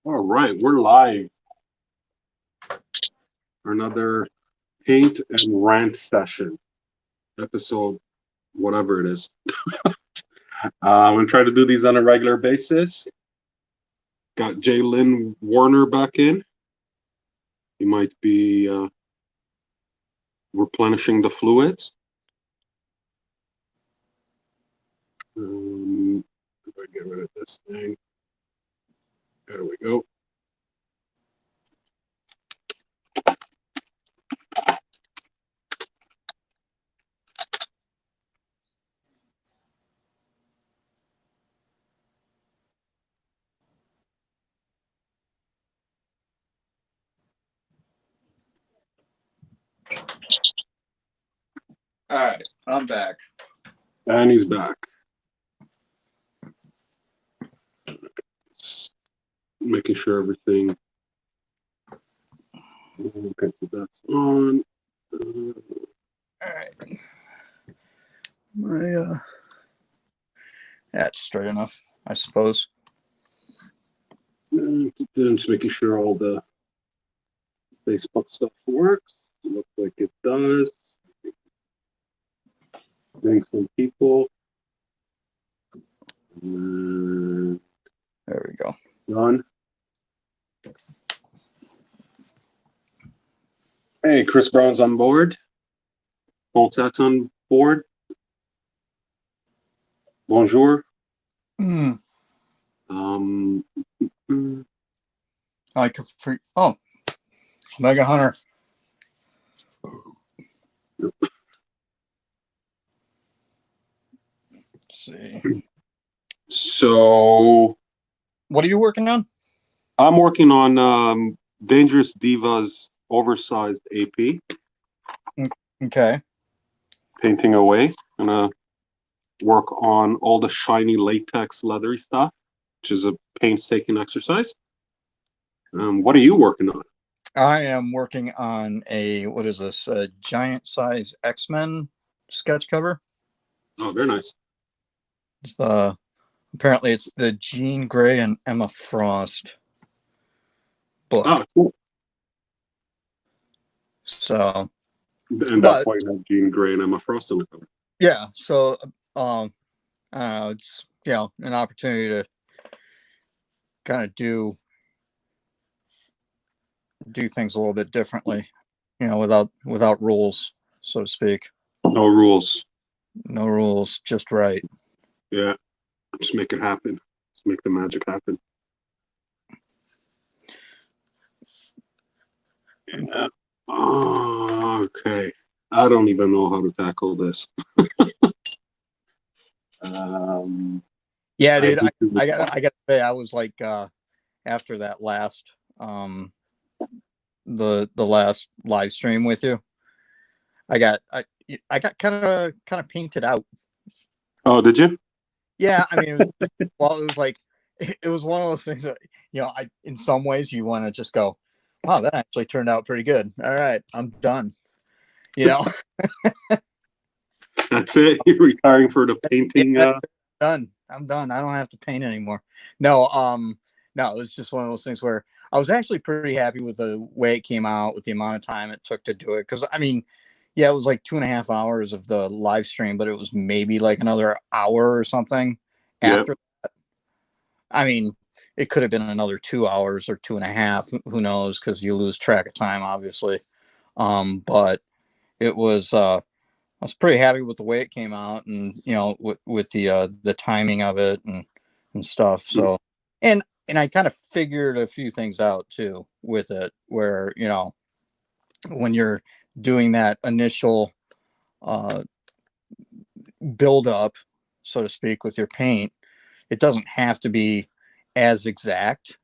All right, we're live for another paint and rant session, episode whatever it is. I'm gonna try to do these on a regular basis. Got Jalen Warner back in. He might be replenishing the fluids. If I get rid of this thing, there we go. All right, I'm back. And he's back. Making sure everything. Okay, so that's on. All right. That's straight enough, I suppose. Just making sure all the Facebook stuff works. It looks like it does. Getting some people. There we go. Done. Hey, Chris Brown's on board. Bolt's on board. Bonjour. Mm. Um, Like Mega Hunter. Let's see. So, What are you working on? I'm working on Dangerous Divas oversized AP. Okay. Painting away. Gonna work on all the shiny latex leathery stuff, which is a painstaking exercise. What are you working on? I am working on a giant size X-Men sketch cover. Oh, very nice. It's apparently it's the Jean Grey and Emma Frost book. Oh, cool. So, and that's why you have Jean Grey and Emma Frost on the cover. Yeah. So, it's an opportunity to kind of do things a little bit differently, without rules, so to speak. No rules. No rules, just right. Yeah. Just make it happen. Just make the magic happen. Yeah. Oh, okay. I don't even know how to tackle this. Yeah, dude. I got to say, I was like, after that last, the last live stream with you, I got kind of painted out. Oh, did you? Yeah, I mean, it was like, it was one of those things that, in some ways you want to just go, wow, that actually turned out pretty good. All right, I'm done. That's it. You're retiring for the painting. Done. I'm done. I don't have to paint anymore. No, it was just one of those things where I was actually pretty happy with the way it came out, with the amount of time it took to do it. Because I mean, yeah, it was like 2.5 hours of the live stream, but it was maybe like another hour or something after that. I mean, it could have been another 2 hours or 2.5. Who knows? Because you lose track of time, obviously. But it was. I was pretty happy with the way it came out, and with the timing of it and stuff. So, and I kind of figured a few things out too with it, where when you're doing that initial build up, so to speak, with your paint, it doesn't have to be as exact.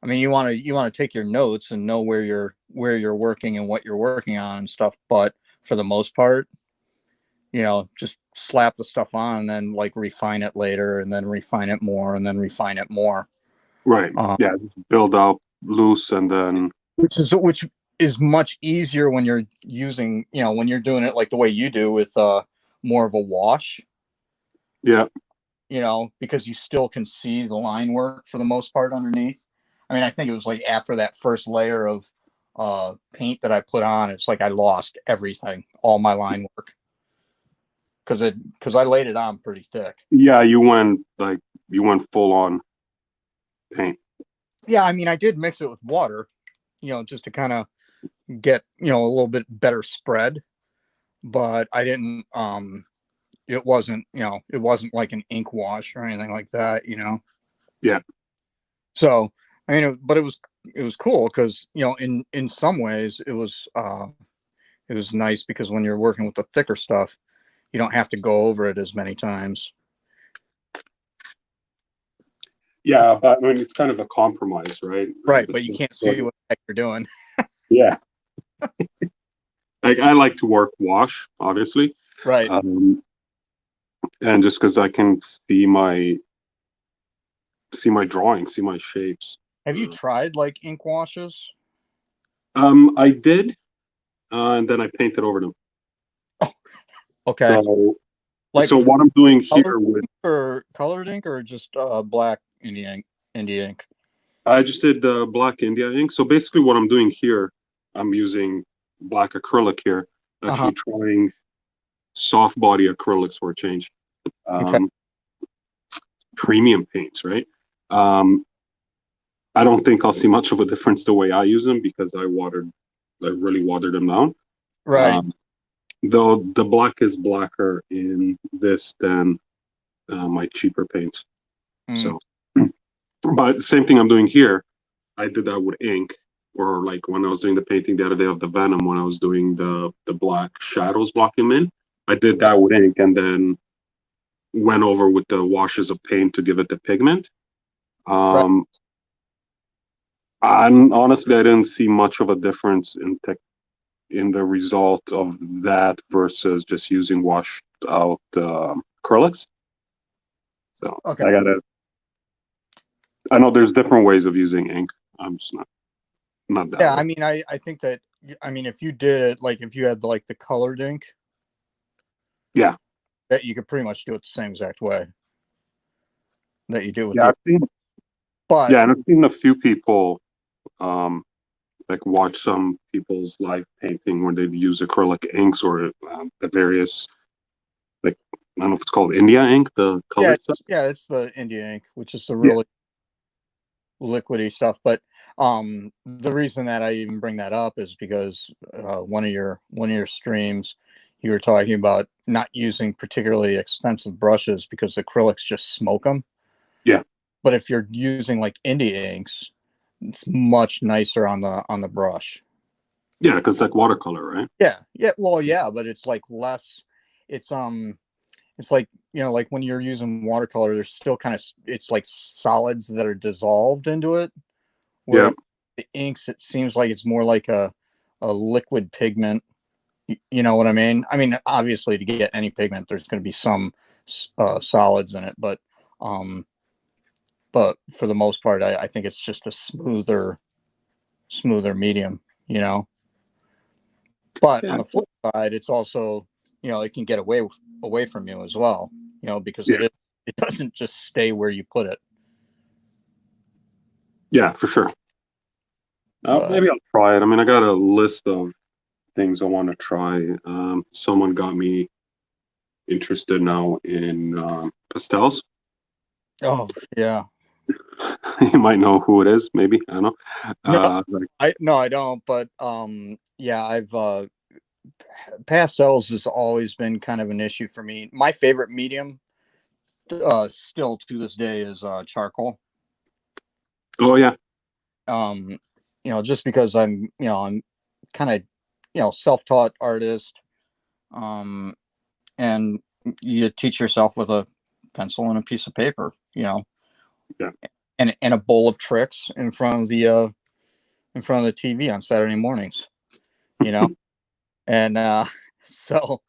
I mean, you want to take your notes and know where you're working and what you're working on and stuff, but for the most part, just slap the stuff on and then like refine it later and then refine it more and then refine it more. Right. Yeah. Just build up loose and then. Which is much easier when you're using, when you're doing it like the way you do with more of a wash. Yeah. because you still can see the line work for the most part underneath. I mean, I think it was like after that first layer of paint that I put on, it's like I lost everything, all my line work, because I laid it on pretty thick. Yeah, you went full on paint. Yeah, I mean, I did mix it with water, just to kind of get a little bit better spread, but I didn't. It wasn't like an ink wash or anything like that. Yeah. So I mean, but it was cool because in some ways it was nice because when you're working with the thicker stuff, you don't have to go over it as many times. Yeah, but I mean, it's kind of a compromise, right? Right, but It's you just can't sort see of, what the heck you're doing. yeah. Like I like to work wash, obviously, Right. um, and just because I can see my drawings, see my shapes. Have you Uh, tried like ink washes? I did, and then I painted over them. Okay. So, Like so what I'm doing colored here with, ink or colored ink or just black India ink. I just did black India ink. So basically, what I'm doing here, I'm using black acrylic here, Uh-huh. actually trying soft body acrylics for a change. Okay. Um, Premium paints, right? Um, I don't think I'll see much of a difference the way I use them because I really watered them down. Right. Um, though the black is blacker in this than my cheaper paints. Mm, So, but same thing I'm doing here. I did that with ink, or like when I was doing the painting the other day of the Venom, when I was doing the black shadows blocking him in, I did that with ink and then went over with the washes of paint to give it the pigment. right. Um, and honestly, I didn't see much of a difference in the result of that versus just using washed out acrylics. So Okay. I know there's different ways of using ink. I'm just not that Yeah, way. I mean, I think that if you did it like if you had like the colored ink, Yeah, that you could pretty much do it the same exact way that you do with yeah, the. But and I've seen a few people um, like watch some people's live painting where they've used acrylic inks or the various like I don't know if it's called India ink, the yeah, colored stuff. it's the India ink, which is the Yeah, really liquidy stuff. But the reason that I even bring that up is because one of your streams, you were talking about not using particularly expensive brushes because acrylics just smoke them. yeah, But if you're using like India inks, it's much nicer on the brush. yeah, because it's like watercolor, right? Yeah, yeah, well, yeah, but it's like less. It's like like when you're using watercolor, there's still kind of it's like solids that are dissolved into it. Yeah, Where the inks, it seems like it's more like a liquid pigment. You know what I mean? I mean, obviously, to get any pigment, there's going to be some solids in it, but for the most part, I think it's just a smoother medium. You know, but yeah, on the flip side, it's also it can get away from you as well. Because yeah, it doesn't just stay where you put it. yeah, for sure. But Maybe I'll try it. I mean, I got a list of things I want to try. Someone got me interested now in pastels. oh yeah, You might know who it is, maybe. I don't know. no, Like, I don't. But yeah, I've pastels has always been kind of an issue for me. My favorite medium, still to this day, is charcoal. oh yeah, Um, just because I'm kind of self-taught artist. Um, and you teach yourself with a pencil and a piece of paper. yeah, And a bowl of tricks in front of the TV on Saturday mornings. You know, and so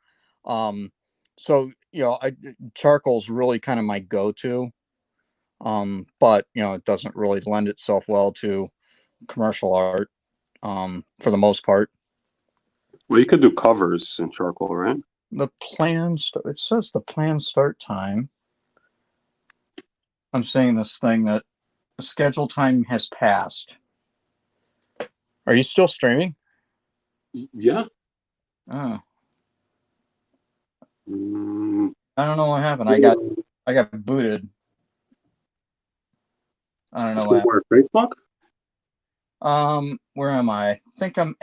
um, so I charcoal's really kind of my go-to. But it doesn't really lend itself well to commercial art, for the most part. well, you could do covers in charcoal, right? It says the planned start time. I'm saying this thing that the schedule time has passed. Are you still streaming? Yeah. Oh, Mm, I don't know what happened. I got booted. I don't know so what where, Facebook? where am I? I think I'm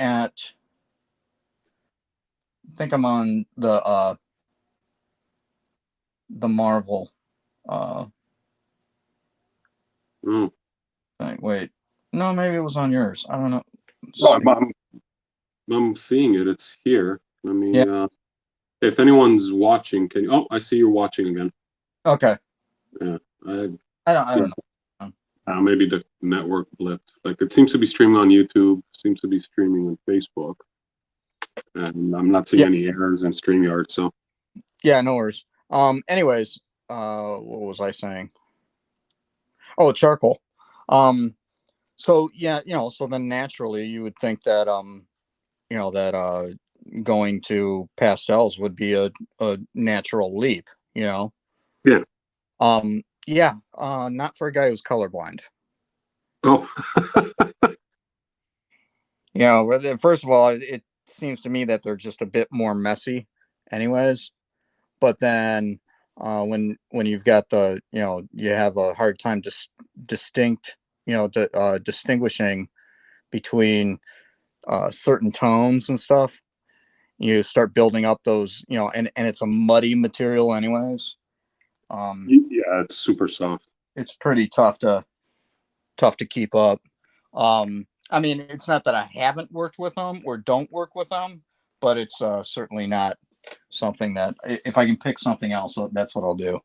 on the Marvel uh Mm. thing. Wait. No, maybe it was on yours. I don't know. Oh, Let's see. I'm seeing it. It's here. Let Yeah. me. If anyone's watching, can you? Oh, I see you're watching again. Okay. Yeah. I, I yeah. don't know. Maybe the network blipped. Like it seems to be streaming on YouTube. Seems to be streaming on Facebook, and I'm not seeing Yeah. any errors in StreamYard. So. Yeah, no worries. Anyways, what was I saying? Oh, charcoal. Um so yeah, so then naturally you would think that that going to pastels would be a natural leap, you know. Yeah. Yeah, not for a guy who's colorblind. Oh. First of all, it seems to me that they're just a bit more messy, anyways. But then, when you've got you have a hard time distinct, distinguishing between certain tones and stuff. You start building up those, and it's a muddy material, anyways. Yeah, it's super soft. It's pretty tough to keep up. I mean, it's not that I haven't worked with them or don't work with them, but it's certainly not something that if I can pick something else, that's what I'll do.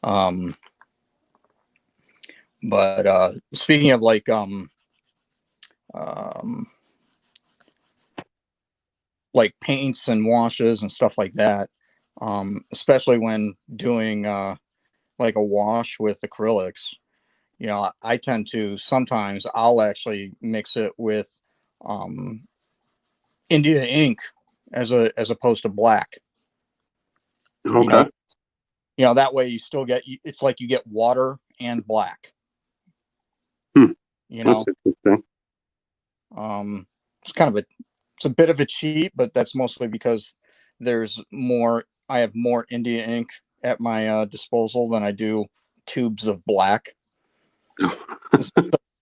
Um, but speaking of um, like paints and washes and stuff like that, especially when doing like a wash with acrylics, I tend to sometimes I'll actually mix it with um, India ink as opposed to black. You know, Okay. that way you still get it's like you get water and black. Hmm. You That's know, interesting. um, it's kind of it's a bit of a cheat, but that's mostly because there's more. I have more India ink at my disposal than I do tubes of black. It's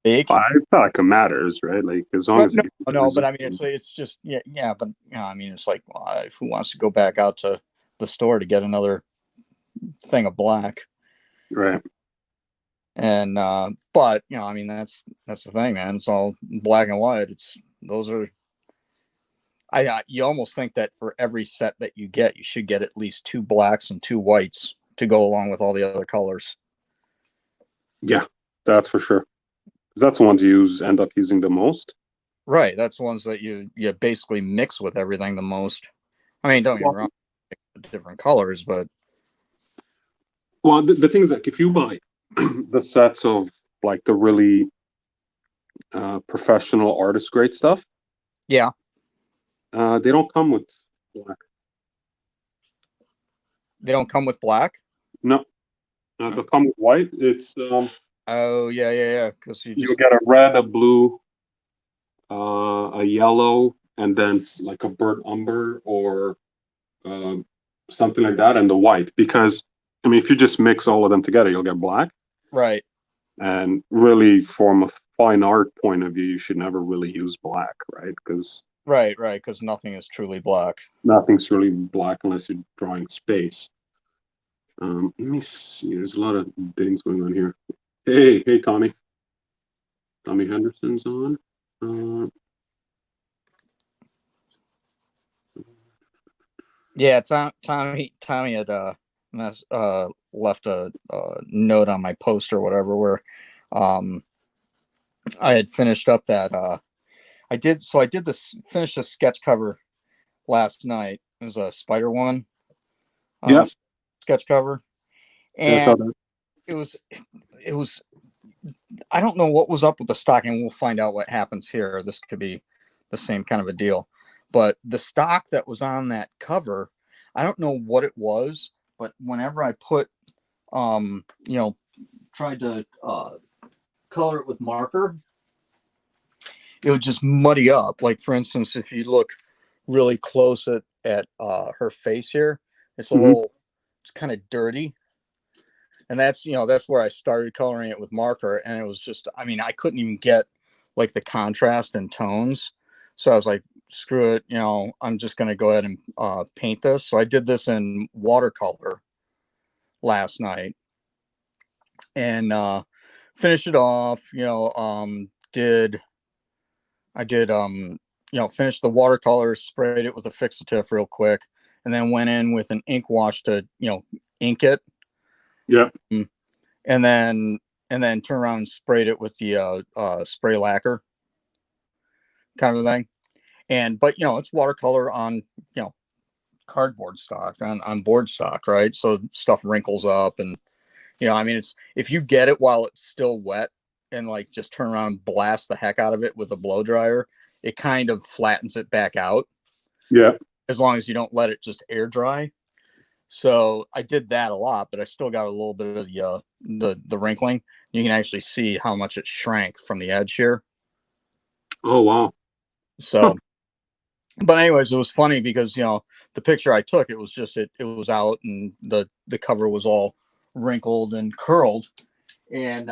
big. I feel like it matters, right? Like as long But as it no, gets the no, but I mean, result. it's just yeah, but I mean, it's like who wants to go back out to the store to get another thing of black? Right. And but I mean, that's the thing, man. It's all black and white. It's those are you almost think that for every set that you get, you should get at least two blacks and two whites to go along with all the other colors. Yeah, that's for sure. 'Cause that's the ones end up using the most. Right, that's the ones that you basically mix with everything the most. I mean, don't get me Well, wrong, different colors, but well, the thing is like if you buy the sets of like the really professional artist grade stuff, yeah, they don't come with black. they don't come with black. No, they'll come with white. It's Oh yeah, because you you'll just get a red, a blue, a yellow, and then like a burnt umber or uh, something like that, and the white. Because I mean, if you just mix all of them together, you'll get black. right, And really, from a fine art point of view, you should never really use black, right? Because right, because nothing is truly black. nothing's really black unless you're drawing space. Let me see. There's a lot of things going on here. Hey, Tommy. Tommy Henderson's on. Uh, Yeah, Tommy had left a note on my post or whatever where um I had finished up that I did this finished a sketch cover last night. It was a Spider One yeah, sketch cover, yeah, I and saw that. it was it was I don't know what was up with the stock, and we'll find out what happens here. This could be the same kind of a deal, but the stock that was on that cover, I don't know what it was, but whenever I put um you know tried to color it with marker, it would just muddy up. Like for instance, if you look really close at her face here, it's a Hmm. little, it's kind of dirty. And that's, that's where I started coloring it with marker. And it was just, I mean, I couldn't even get like the contrast and tones. So I was like, screw it, I'm just going to go ahead and paint this. So I did this in watercolor last night and finished it off, did, I did, finish the watercolor, sprayed it with a fixative real quick, and then went in with an ink wash to, ink it. Yeah. And then turn around and sprayed it with the spray lacquer kind of a thing. But it's watercolor on cardboard stock, on board stock, right? So stuff wrinkles up, and I mean, it's, if you get it while it's still wet and like just turn around and blast the heck out of it with a blow dryer, it kind of flattens it back out. Yeah. As long as you don't let it just air dry. So I did that a lot, but I still got a little bit of the wrinkling. You can actually see how much it shrank from the edge here. Oh, wow. So, but anyways, it was funny because the picture I took, it was just it was out, and the cover was all wrinkled and curled, and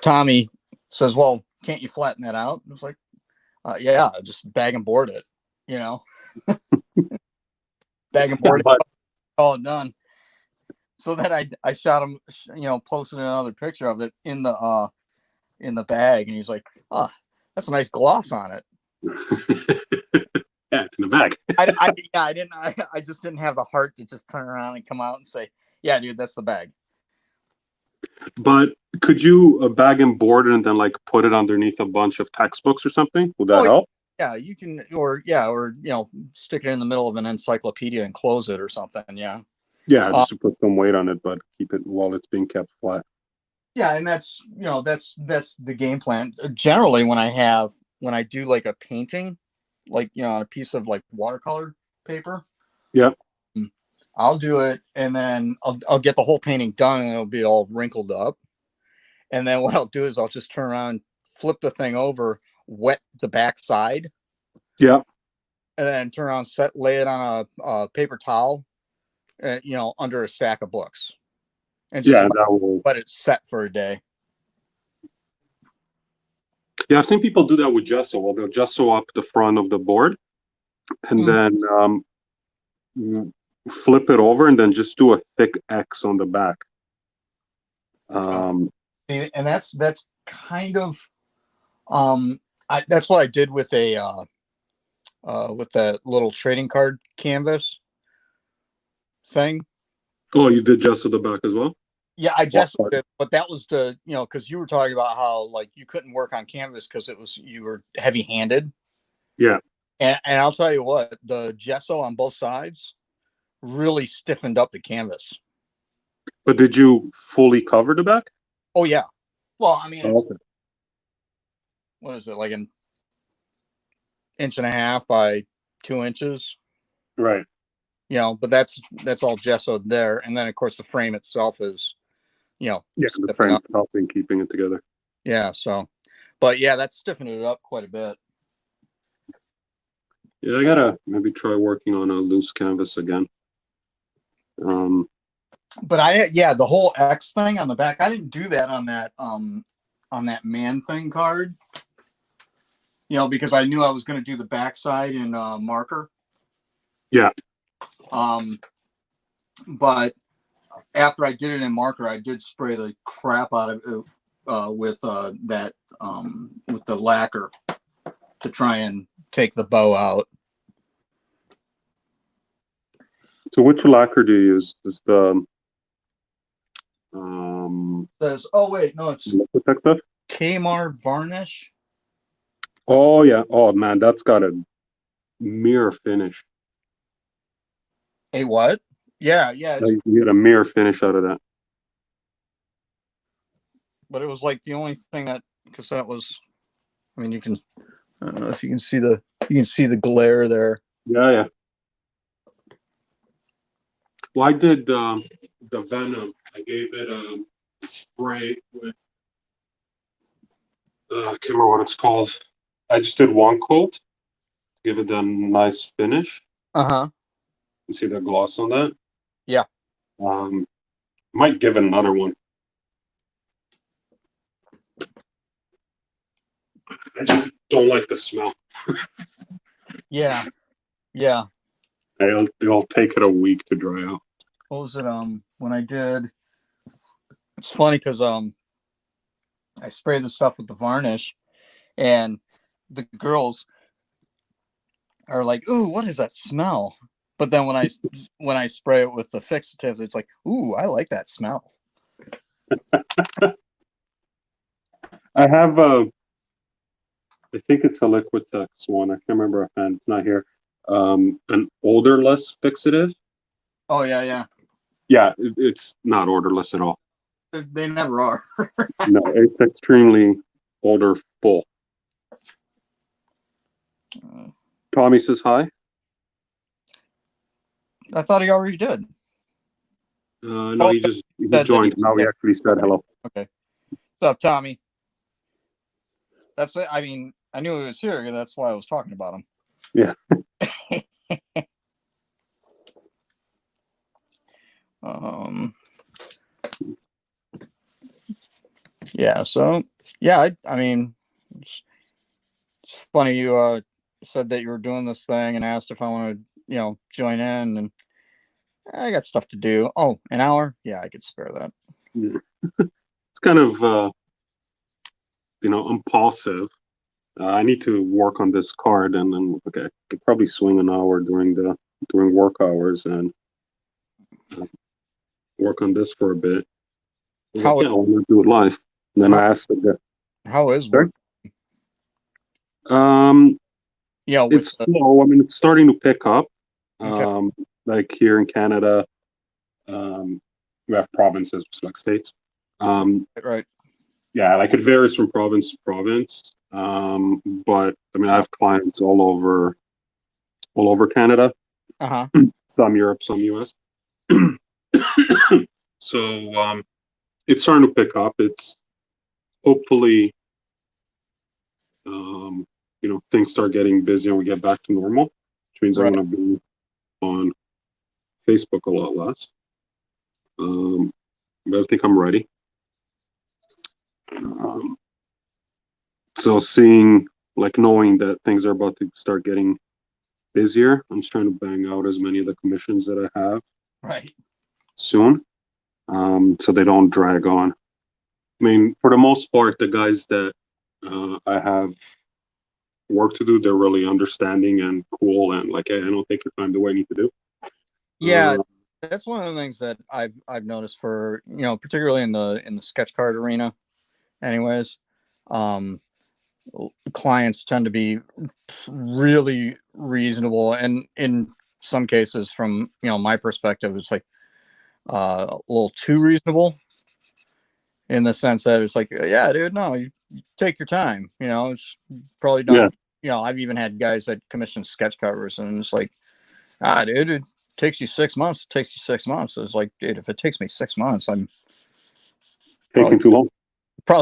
Tommy says, "Well, can't you flatten that out?" And it's like, "Yeah, just bag and board it, bag and Yeah, board it, but all done." So then I shot him, posted another picture of it in the bag, and he's like, "Oh, that's a nice gloss on it." yeah, it's in the bag. I just didn't have the heart to just turn around and come out and say, "Yeah, dude, that's the bag." But could you bag and board it and then like put it underneath a bunch of textbooks or something? Would that Oh help? yeah, you can, or stick it in the middle of an encyclopedia and close it or something. Yeah. Yeah, Uh, just to put some weight on it, but keep it while it's being kept flat. yeah, and that's the game plan. Generally, when I do like a painting, like on a piece of like watercolor paper, Yep. I'll do it, and then I'll get the whole painting done, and it'll be all wrinkled up. And then what I'll do is I'll just turn around, flip the thing over, wet the back side, Yep. and then turn around, lay it on a paper towel, under a stack of books, and just Yeah, that will. let it set for a day. Yeah, I've seen people do that with gesso. Well, they'll gesso up the front of the board and Mhm. then mm, flip it over and then just do a thick X on the back. Um, And that's kind of that's what I did with a with that little trading card canvas thing. oh, you did gesso the back as well? Yeah, I What just part? but that was the because you were talking about how like you couldn't work on canvas because you were heavy handed, Yeah. and I'll tell you what, the gesso on both sides really stiffened up the canvas. But did you fully cover the back? Oh yeah, well I mean Oh, it's, okay. what is it, like an inch and a half by 2 inches, Right. but that's all gessoed there, and then of course the frame itself is Yeah, the stiffen frame up. helping keeping it together. Yeah, so, but yeah, that's stiffened it up quite a bit. Yeah, I gotta maybe try working on a loose canvas again. Um, But yeah, the whole X thing on the back, I didn't do that on that man thing card, because I knew I was going to do the backside in marker. yeah, Um, but after I did it in marker, I did spray the crap out of it with that with the lacquer to try and take the bow out. so which lacquer do you use? Is the Says, oh wait, no, it's Liquitex stuff? Kmart varnish. Oh yeah. Oh man, that's got a mirror finish. A what? Yeah, yeah. Like, you get a mirror finish out of that. But it was like the only thing that, because that was, I mean, I don't know if you can see the glare there. Yeah, yeah. Well, I did. the Venom. I gave it a spray with I can't remember what it's called. I just did one coat, give it a nice finish. Uh-huh. You see the gloss on that? Yeah. Um, might give it another one. I just don't like the smell. Yeah. Yeah. It'll take it a week to dry out. What was it? When I did, it's funny because I sprayed the stuff with the varnish, and the girls are like, "Ooh, what is that smell?" But then when I spray it with the fixatives, it's like, "Ooh, I like that smell." I have I think it's a Liquitex one. I can't remember offhand. It's not here. An odorless fixative. Oh yeah, yeah. Yeah, it's not odorless at all. They never are. No, it's extremely odorful. Tommy says hi. I thought he already did. No, Oh, he said that joined. Now he yeah. actually said Okay. hello. Okay. What's up, Tommy? That's it. I mean, I knew he was here. That's why I was talking about him. Yeah. um. Yeah. So yeah. I mean, it's funny you said that you were doing this thing and asked if I wanted to, join in, and I got stuff to do. Oh, an hour? Yeah, I could spare that. Yeah. It's kind of impulsive. I need to work on this card, and then okay, I could probably swing an hour during work hours and uh, work on this for a bit. I was like, How yeah, why not do it live? And then how I asked the how is sorry. work? Um, With it's the slow. I mean, it's starting to pick up. okay, Like here in Canada, we have provinces, like states. Um, right? yeah, like it varies from province to province. But I mean, I have clients all over Canada, Uh-huh. some Europe, some US. So it's starting to pick up. It's hopefully, things start getting busy and we get back to normal, which means I'm Right. going to be on Facebook a lot less. But I think I'm ready. Um, so knowing that things are about to start getting busier, I'm just trying to bang out as many of the commissions that I have Right. soon, so they don't drag on. I mean, for the most part, the guys that I have work to do, they're really understanding and cool, and like, hey, I don't take your time the way I need to do. Yeah, Uh, that's one of the things that I've noticed for, particularly in the sketch card arena anyways. Um Clients tend to be really reasonable, and in some cases from, my perspective, it's like a little too reasonable, in the sense that it's like, yeah, dude, no, you take your time. It's probably yeah, don't. I've even had guys that commission sketch covers, and it's like, dude, it takes you 6 months. It takes you 6 months. It's like, dude, if it takes me 6 months, I'm probably taking too long.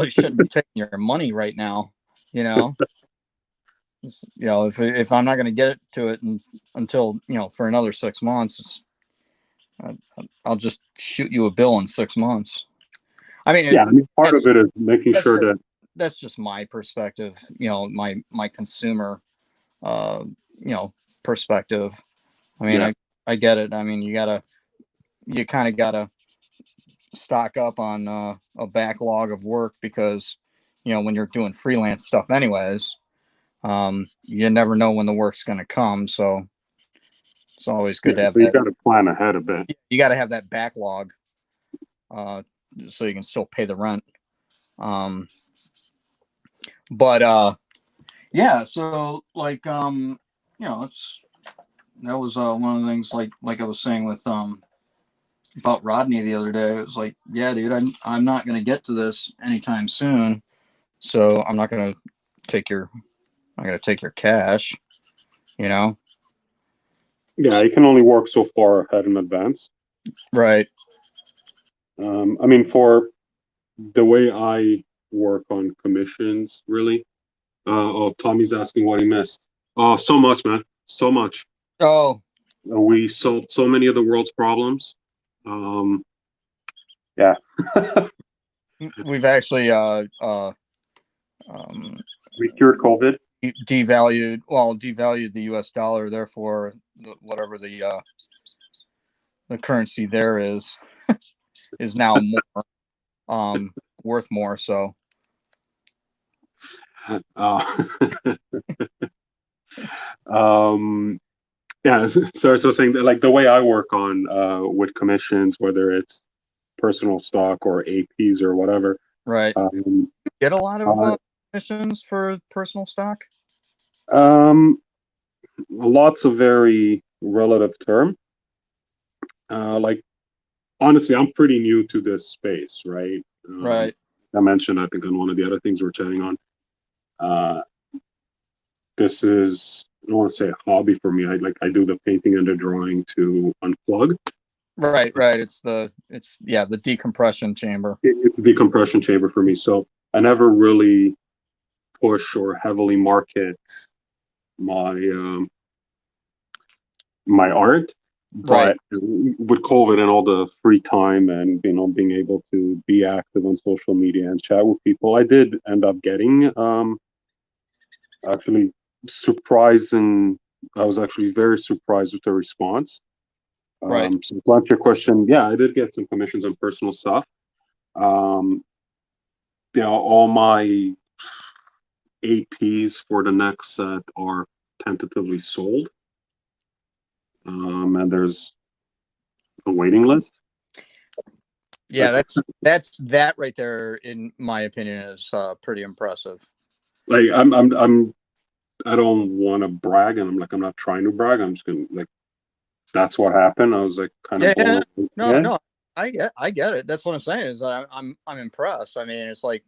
shouldn't be taking your money right now. You know, if I'm not going to get it to it until for another 6 months, I, I'll just shoot you a bill in 6 months. I mean, Yeah, I mean, part of it is making that's sure just that that's just my perspective. My consumer, uh, perspective. I mean, yeah, I get it. I mean, you kind of gotta stock up on a backlog of work, because when you're doing freelance stuff anyways, you never know when the work's going to come, so it's always yeah. good to have So you that. got to plan ahead a bit. You got to have that backlog, uh, so you can still pay the rent. um but yeah, so like, it's that was one of the things, like I was saying with about Rodney the other day. It was like, yeah, dude, I'm not going to get to this anytime soon, so I'm not going to take your cash, you know. Yeah, you can only work so far ahead in advance. Right. I mean, for the way I work on commissions, really. Oh, Tommy's asking what he missed. Oh, so much, man. So much. Oh, We solved so many of the world's problems. Um, yeah. we've actually um, We cured COVID. devalued the U.S. dollar. Therefore, whatever the currency there is now more worth more. So Uh, um, yeah. So saying that, like the way I work on with commissions, whether it's personal stock or APs or whatever. right, Um, get a lot of I, commissions for personal stock. um, lots of very relative term. Like honestly, I'm pretty new to this space, right? Right, I mentioned, I think, on one of the other things we're chatting on. Uh, this is, I don't want to say a hobby for me. I do the painting and the drawing to unplug. right. It's the decompression chamber. It's a decompression chamber for me. So I never really push or heavily market my my art. Right. But with COVID and all the free time and being able to be active on social media and chat with people, I did end up getting actually surprising. I was actually very surprised with the response. Right. So to answer your question, yeah, I did get some commissions on personal stuff. Um, all my APs for the next set are tentatively sold, and there's a waiting list. Yeah, that right there, in my opinion, is pretty impressive. Like I don't want to brag, and I'm not trying to brag. I'm just gonna like that's what happened. I was like kind of Yeah, blown away. Yeah, no, I get it. That's what I'm saying. Is that I'm impressed. I mean, it's like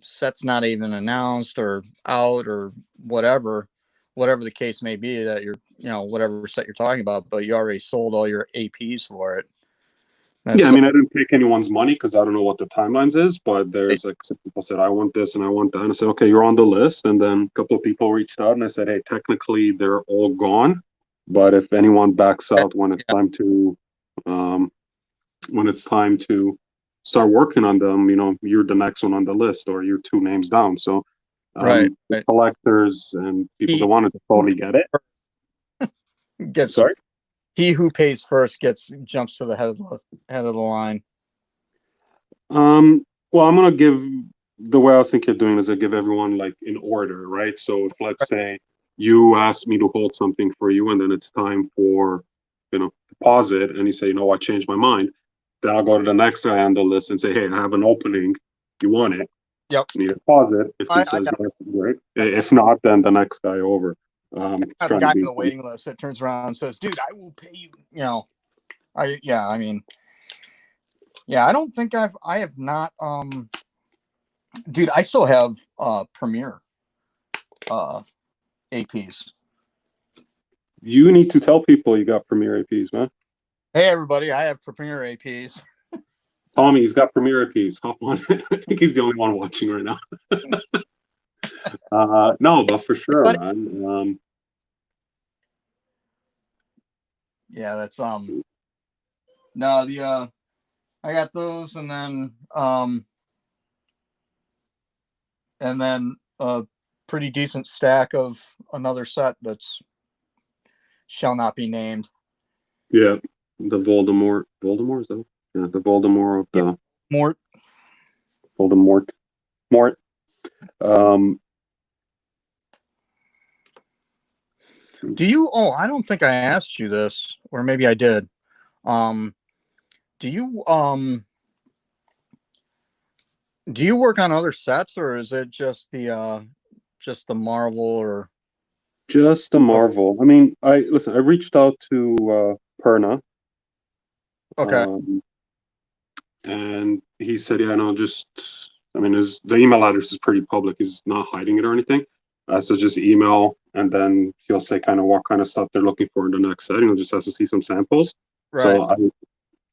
set's not even announced or out or whatever the case may be that you're, whatever set you're talking about, but you already sold all your APs for it. yeah. I That's mean, I didn't take anyone's money because I don't know what the timelines is. But like, there's like some people said I want this and I want that, and I said okay, you're on the list. And then a couple of people reached out and I said, hey, technically they're all gone, but if anyone backs out yeah, um, when it's time to start working on them, you're the next one on the list or you're two names down. So right, the right. collectors and people that He wanted to who totally get it. gets Sorry. he who pays first gets jumps to the head of the line. Well, I'm gonna give the way I was thinking of doing is I give everyone like in order, right? So if let's say you ask me to hold something for you and then it's time for deposit and you say, I changed my mind, then I'll go to the next guy on the list and say, hey, I have an opening. You want it? Yep. Need a deposit. If he I says got yes, great. If not, then the next guy over. the Trying to guy be on the waiting list that turns around and says, "Dude, I will pay you." I mean, yeah, I don't think I have not. Dude, I still have Premiere uh APs. You need to tell people you got Premiere APs, man. Hey, everybody, I have Premiere APs. Tommy, he's got Premiere APs. Hop on it. I think he's the only one watching right now. No, but for sure, But man. yeah, that's no, I got those, and then a pretty decent stack of another set that's shall not be named. Yeah, the Voldemort. Voldemort is that? Yeah, the Voldemort of Yeah, the more. Voldemort. Mort. Um, Do you? Oh, I don't think I asked you this, or maybe I did. Um, do you do you work on other sets, or is it just the Marvel or? just the Marvel. I mean, I reached out to Perna, Okay, um, and he said, yeah, no, just. I mean, the email address is pretty public. He's not hiding it or anything. So just email, and then he'll say kind of what kind of stuff they're looking for in the next setting. He'll just has to see some samples. right. So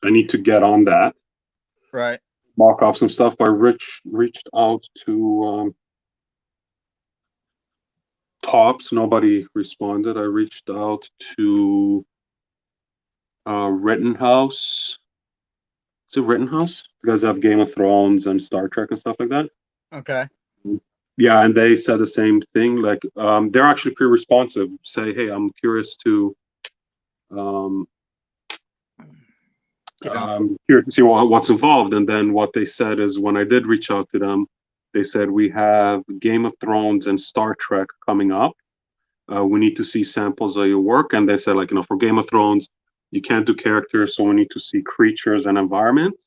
I need to get on that. Right. mock-ups and stuff. I reached out to Tops. Nobody responded. I reached out to Rittenhouse. Is it Rittenhouse? You guys have Game of Thrones and Star Trek and stuff like that. Okay. Yeah, and they said the same thing. Like, they're actually pretty responsive. Say, hey, I'm curious to um, Get on. curious to see what's involved. And then what they said is when I did reach out to them, they said we have Game of Thrones and Star Trek coming up. We need to see samples of your work. And they said, like, for Game of Thrones, you can't do characters, so we need to see creatures and environments.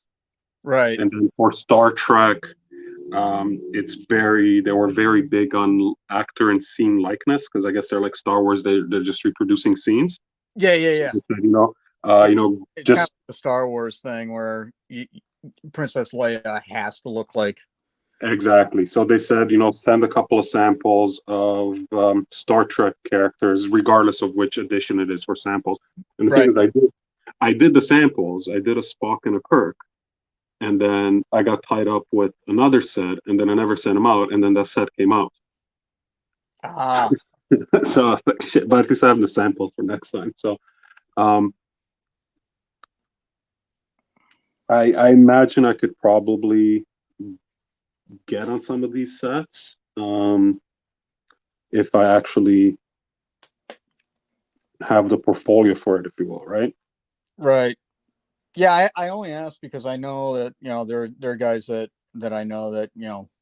Right. And then for Star Trek, they were very big on actor and scene likeness because I guess they're like Star Wars, they're just reproducing scenes. Yeah. Yeah. So Yeah. they said, Yeah. It's kind of just the Star Wars thing where Princess Leia has to look like. exactly. So they said, send a couple of samples of Star Trek characters, regardless of which edition it is for samples. And the thing Right. is, I did the samples. I did a Spock and a Kirk, and then I got tied up with another set, and then I never sent them out, and then that set came out. Ah. So I was like, shit, but at least I have the samples for next time. So um, I imagine I could probably get on some of these sets if I actually have the portfolio for it, if you will, right? Right. Yeah. I only ask because I know that there are guys that I know that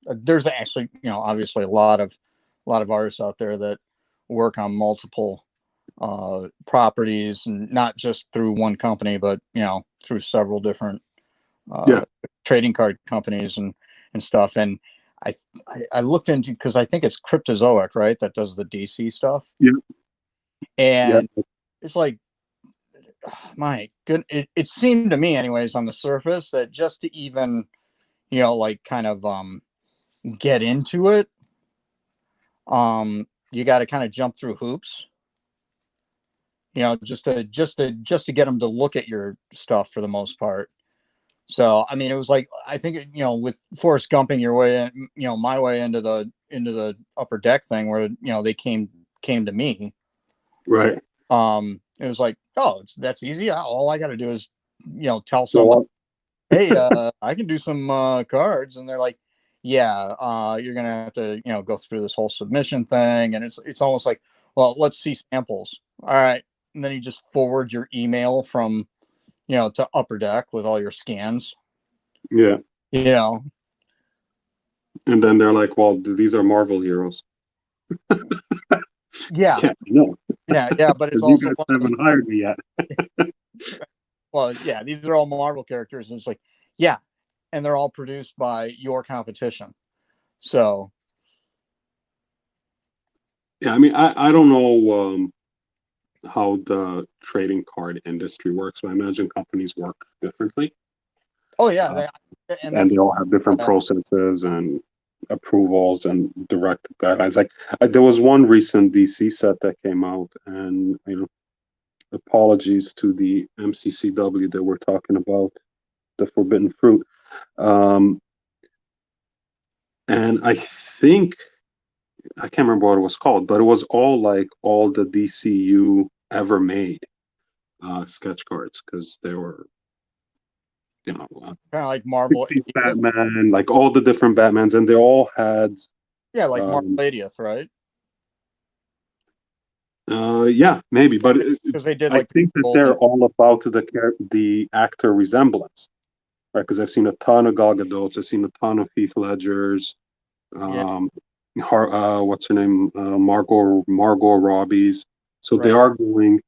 there's actually obviously a lot of artists out there that work on multiple properties, and not just through one company, but through several different Yeah, uh, trading card companies and stuff. And I I looked into, because I think it's Cryptozoic, right, that does the DC stuff, yeah, yeah. and it's like, my good, it seemed to me, anyways, on the surface, that just to even like kind of get into it, you got to kind of jump through hoops, just to get them to look at your stuff for the most part. So I mean, it was like, I think with Forrest Gumping your way in, my way into the upper deck thing, where they came to me. Right. It was like, oh, that's easy. All I got to do is tell somebody, So hey, I can do some cards, and they're like, yeah, you're gonna have to go through this whole submission thing, and it's almost like, well, let's see samples. All right, and then you just forward your email from to Upper Deck with all your scans. yeah, You know, and then they're like, well, these are Marvel heroes. yeah, Yeah, no, yeah, but it's because you also guys one of those. haven't hired me yet. Well, yeah, these are all Marvel characters, and it's like, yeah, and they're all produced by your competition. So Yeah, I mean, I don't know how the trading card industry works, but I imagine companies work differently. oh yeah, Uh, and and that's they all have different processes and approvals and direct guidelines. Like, there was one recent DC set that came out, and apologies to the MCCW that we're talking about, the Forbidden Fruit. Um, and I can't remember what it was called, but it was all the DCU ever made sketch cards because they were, kind of like Marvel 60s 80th. Batman, like all the different Batmans, and they all had, Yeah, like Marvel um, 80th, right? yeah, maybe, but Because they did I like the think that they're golden. all about the actor resemblance, right? Because I've seen a ton of Gal Gadot's, I've seen a ton of Heath Ledger's, Yeah, um, what's her name, Margot Robbie's. So they right, are going,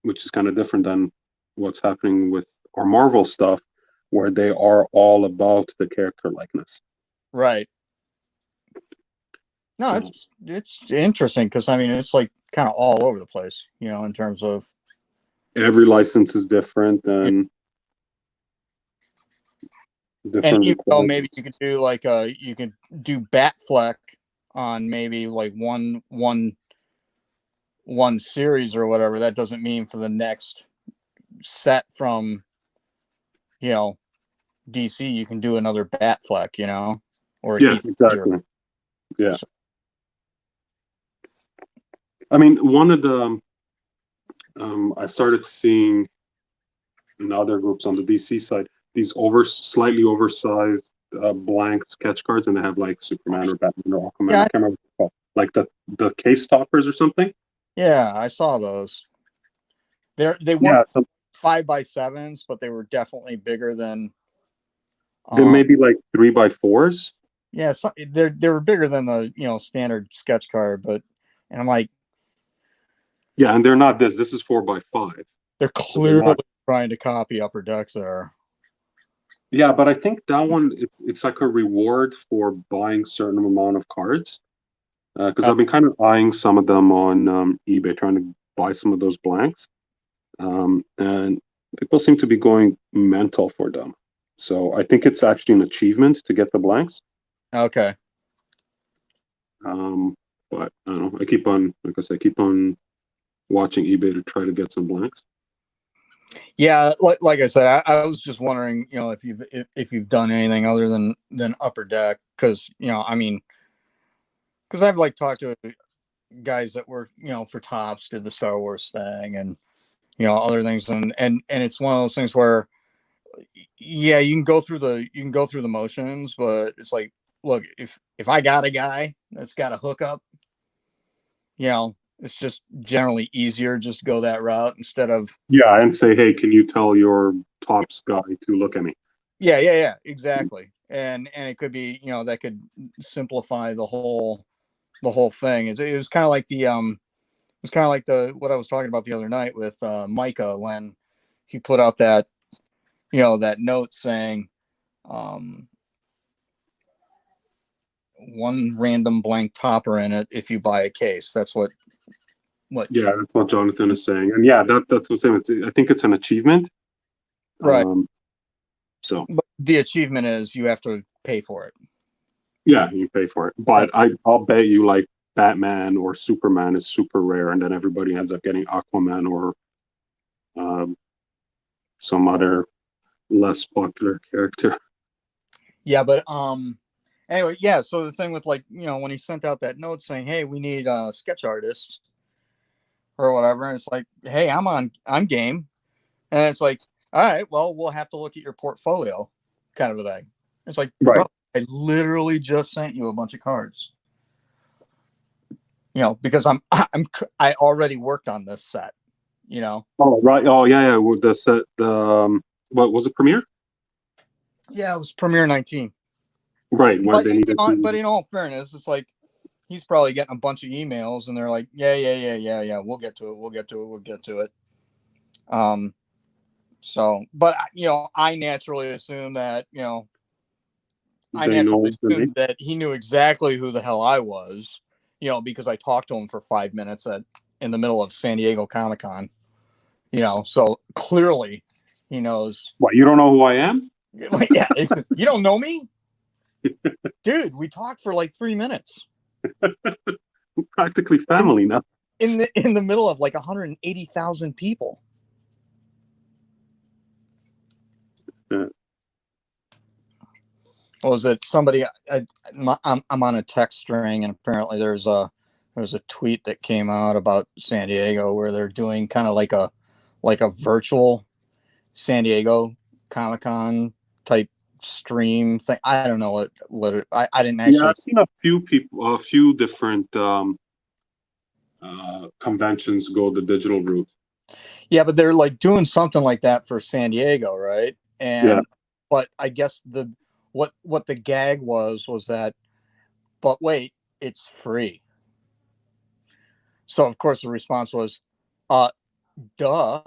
which is kind of different than what's happening with our Marvel stuff, where they are all about the character likeness. right. No, So it's interesting, because I mean, it's like kind of all over the place, in terms of. every license is different Yeah. and And different even though maybe you requirements. could do like you could do Batfleck on maybe like one series or whatever, that doesn't mean for the next set from you know DC, you can do another Batfleck, you know, or a Yeah, Heath Ledger. exactly. Yeah. So, I mean, one of the I started seeing in other groups on the DC side these slightly oversized blank sketch cards, and they have like Superman or Batman or Aquaman. I yeah, can't remember what it's called. Like the case toppers or something. yeah, I saw those. They weren't Yeah, so 5x7s, but they were definitely bigger than. they Um, may be like 3x4s. yeah, so they were bigger than the standard sketch card, but and I'm like, Yeah, and they're not this. This is 4x5. they're So they're clearly not. trying to copy Upper Deck there. Yeah, but I think that one it's like a reward for buying certain amount of cards. Because I've been kind of eyeing some of them on eBay, trying to buy some of those blanks. And people seem to be going mental for them. So I think it's actually an achievement to get the blanks. Okay. But I don't know. I keep on, like I said, keep on watching eBay to try to get some blanks. Yeah, like I said, I was just wondering, if you've done anything other than Upper Deck, because I mean, because I've like talked to guys that were for Tops, did the Star Wars thing, and other things, and it's one of those things where yeah, you can go through the motions, but it's like, look, if I got a guy that's got a hookup, it's just generally easier just to go that route instead of. Yeah, and say, hey, can you tell your tops guy to look at me? Yeah, exactly. And it could be, that could simplify the whole thing. It was kind of like the what I was talking about the other night with Micah when he put out that note saying um, one random blank topper in it if you buy a case. That's what Yeah, that's what Jonathan is saying. And yeah, that's what I'm saying. I think it's an achievement. right. Um, so But the achievement is you have to pay for it. yeah, you pay for it. And But I'll bet you like Batman or Superman is super rare, and then everybody ends up getting Aquaman or um, some other less popular character. yeah, but anyway, yeah. So the thing with like when he sent out that note saying, "Hey, we need sketch artists," or whatever. And it's like, hey, I'm game. And it's like, all right, well, we'll have to look at your portfolio, kind of a thing. It's like, Right. bro, I literally just sent you a bunch of cards, because I already worked on this set, Oh, right. Oh, yeah, yeah. With the set, what was it, Premiere? Yeah, it was Premiere 19. Right, where But they needed but to. in all fairness, it's like he's probably getting a bunch of emails, and they're like, yeah, we'll get to it, we'll get to it. Um, so, but I naturally assume that I They naturally know the name. assumed that he knew exactly who the hell I was, because I talked to him for 5 minutes in the middle of San Diego Comic Con, so clearly he knows. What, you don't know who I am? Yeah, you don't know me, dude. We talked for like 3 minutes We're practically in family now. in the middle of like 180,000 people. Yeah. What was it? Somebody, I'm on a text string, and apparently there's a tweet that came out about San Diego where they're doing kind of like a virtual San Diego Comic Con type stream thing. I don't know I didn't Yeah, actually. I've seen a few people, a few different conventions go the digital route. Yeah, but they're like doing something like that for San Diego, right? Yeah. But I guess what the gag was that, but wait, it's free. So of course the response was, uh, duh.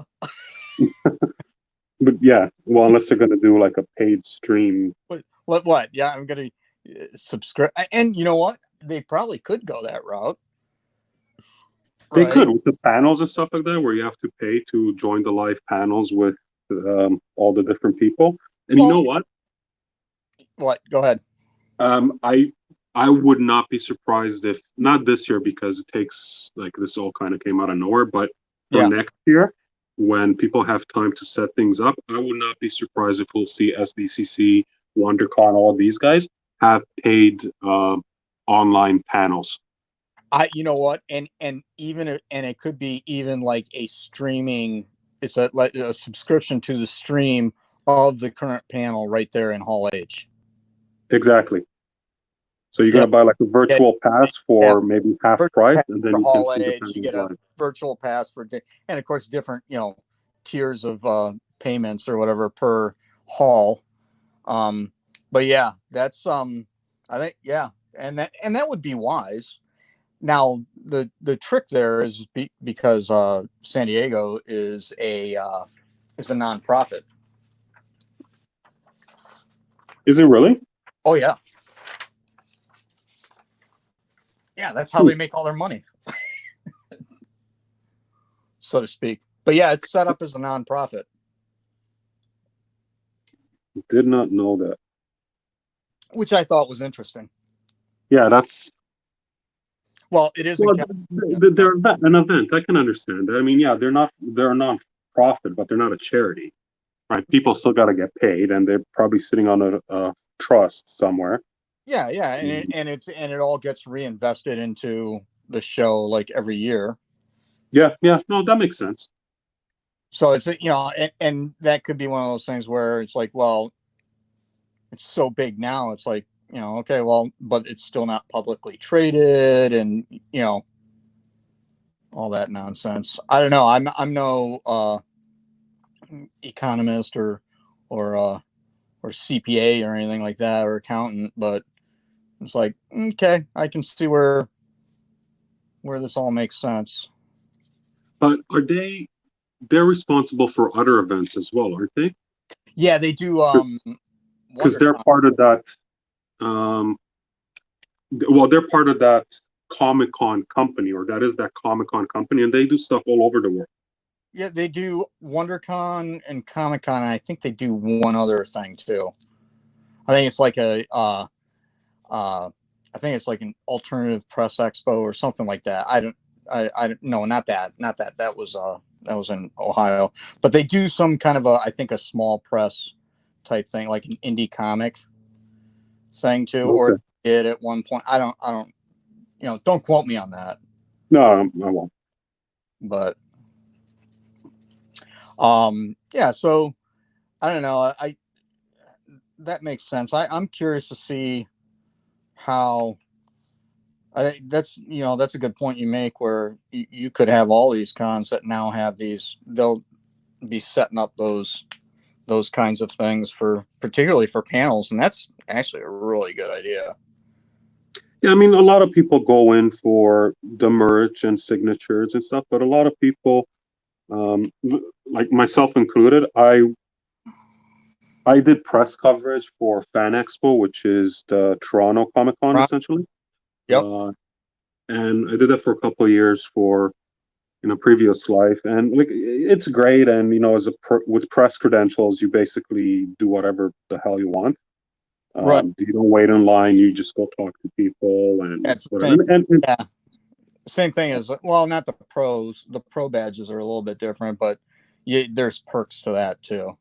But yeah, well, unless they're going to do like a paid stream. What? Yeah, I'm gonna subscribe. And you know what? They probably could go that route, They could right? with the panels and stuff like that, where you have to pay to join the live panels with all the different people. And you Well, know what? what? Go ahead. Um, I I would not be surprised if not this year because it takes like this all kind of came out of nowhere, but for Yeah. next year, when people have time to set things up, I would not be surprised if we'll see SDCC, WonderCon, all these guys have paid online panels. You know what, and even and it could be even like a streaming. It's a like a subscription to the stream of the current panel right there in Hall H. Exactly. So you're Yeah, gonna buy like a yeah, virtual pass yeah. for maybe half Virtual price, pass and then for you can Hall see the H. You panels get a live. virtual pass for, and of course different tiers of payments or whatever per hall. But yeah, that's I think yeah, and that would be wise. Now the trick there is because San Diego is a nonprofit. Is it really? Oh yeah, yeah. That's how Hmm. they make all their money, so to speak. But yeah, it's set up as a nonprofit, Did not know that. which I thought was interesting. Yeah, that's Well, it is in well, California. they're an event. I can understand that. I mean, yeah, they're a non-profit, but they're not a charity, right? People still got to get paid, and they're probably sitting on a trust somewhere. Yeah, yeah, Mhm. and it all gets reinvested into the show like every year. Yeah, yeah, no, that makes sense. So it's and that could be one of those things where it's like, well, it's so big now. It's like okay, well, but it's still not publicly traded, and all that nonsense. I don't know. I'm no economist or uh, or CPA or anything like that or accountant, but it's like okay, I can see where this all makes sense. But they're responsible for other events as well, aren't they? Yeah, they do. Because they're WonderCon. part of that. Um, well, they're part of that Comic Con company, or that is that Comic Con company, and they do stuff all over the world. Yeah, they do WonderCon and Comic Con. And I think they do one other thing too. I think it's like uh, I think it's like an alternative press expo or something like that. I don't, no, not that, that was in Ohio, but they do some kind of I think a small press type thing, like an indie comic thing too, or Okay. did at one point. I don't, don't quote me on that, No, I won't. but yeah. So I don't know. I that makes sense. I'm curious to see how. That's a good point you make. Where you could have all these cons that now have these. They'll be setting up those kinds of things for particularly for panels, and that's actually a really good idea. Yeah, I mean, a lot of people go in for the merch and signatures and stuff, but a lot of people, um, like myself included, I did press coverage for Fan Expo, which is the Toronto Comic Con Right? essentially, Yep. uh, and I did that for a couple of years for in a previous life, and like it's great. And as with press credentials, you basically do whatever the hell you want. Right. You don't wait in line; you just go talk to people and That's the whatever. same. And Yeah. Same thing as well. Not the pros. The pro badges are a little bit different, but there's perks to that too.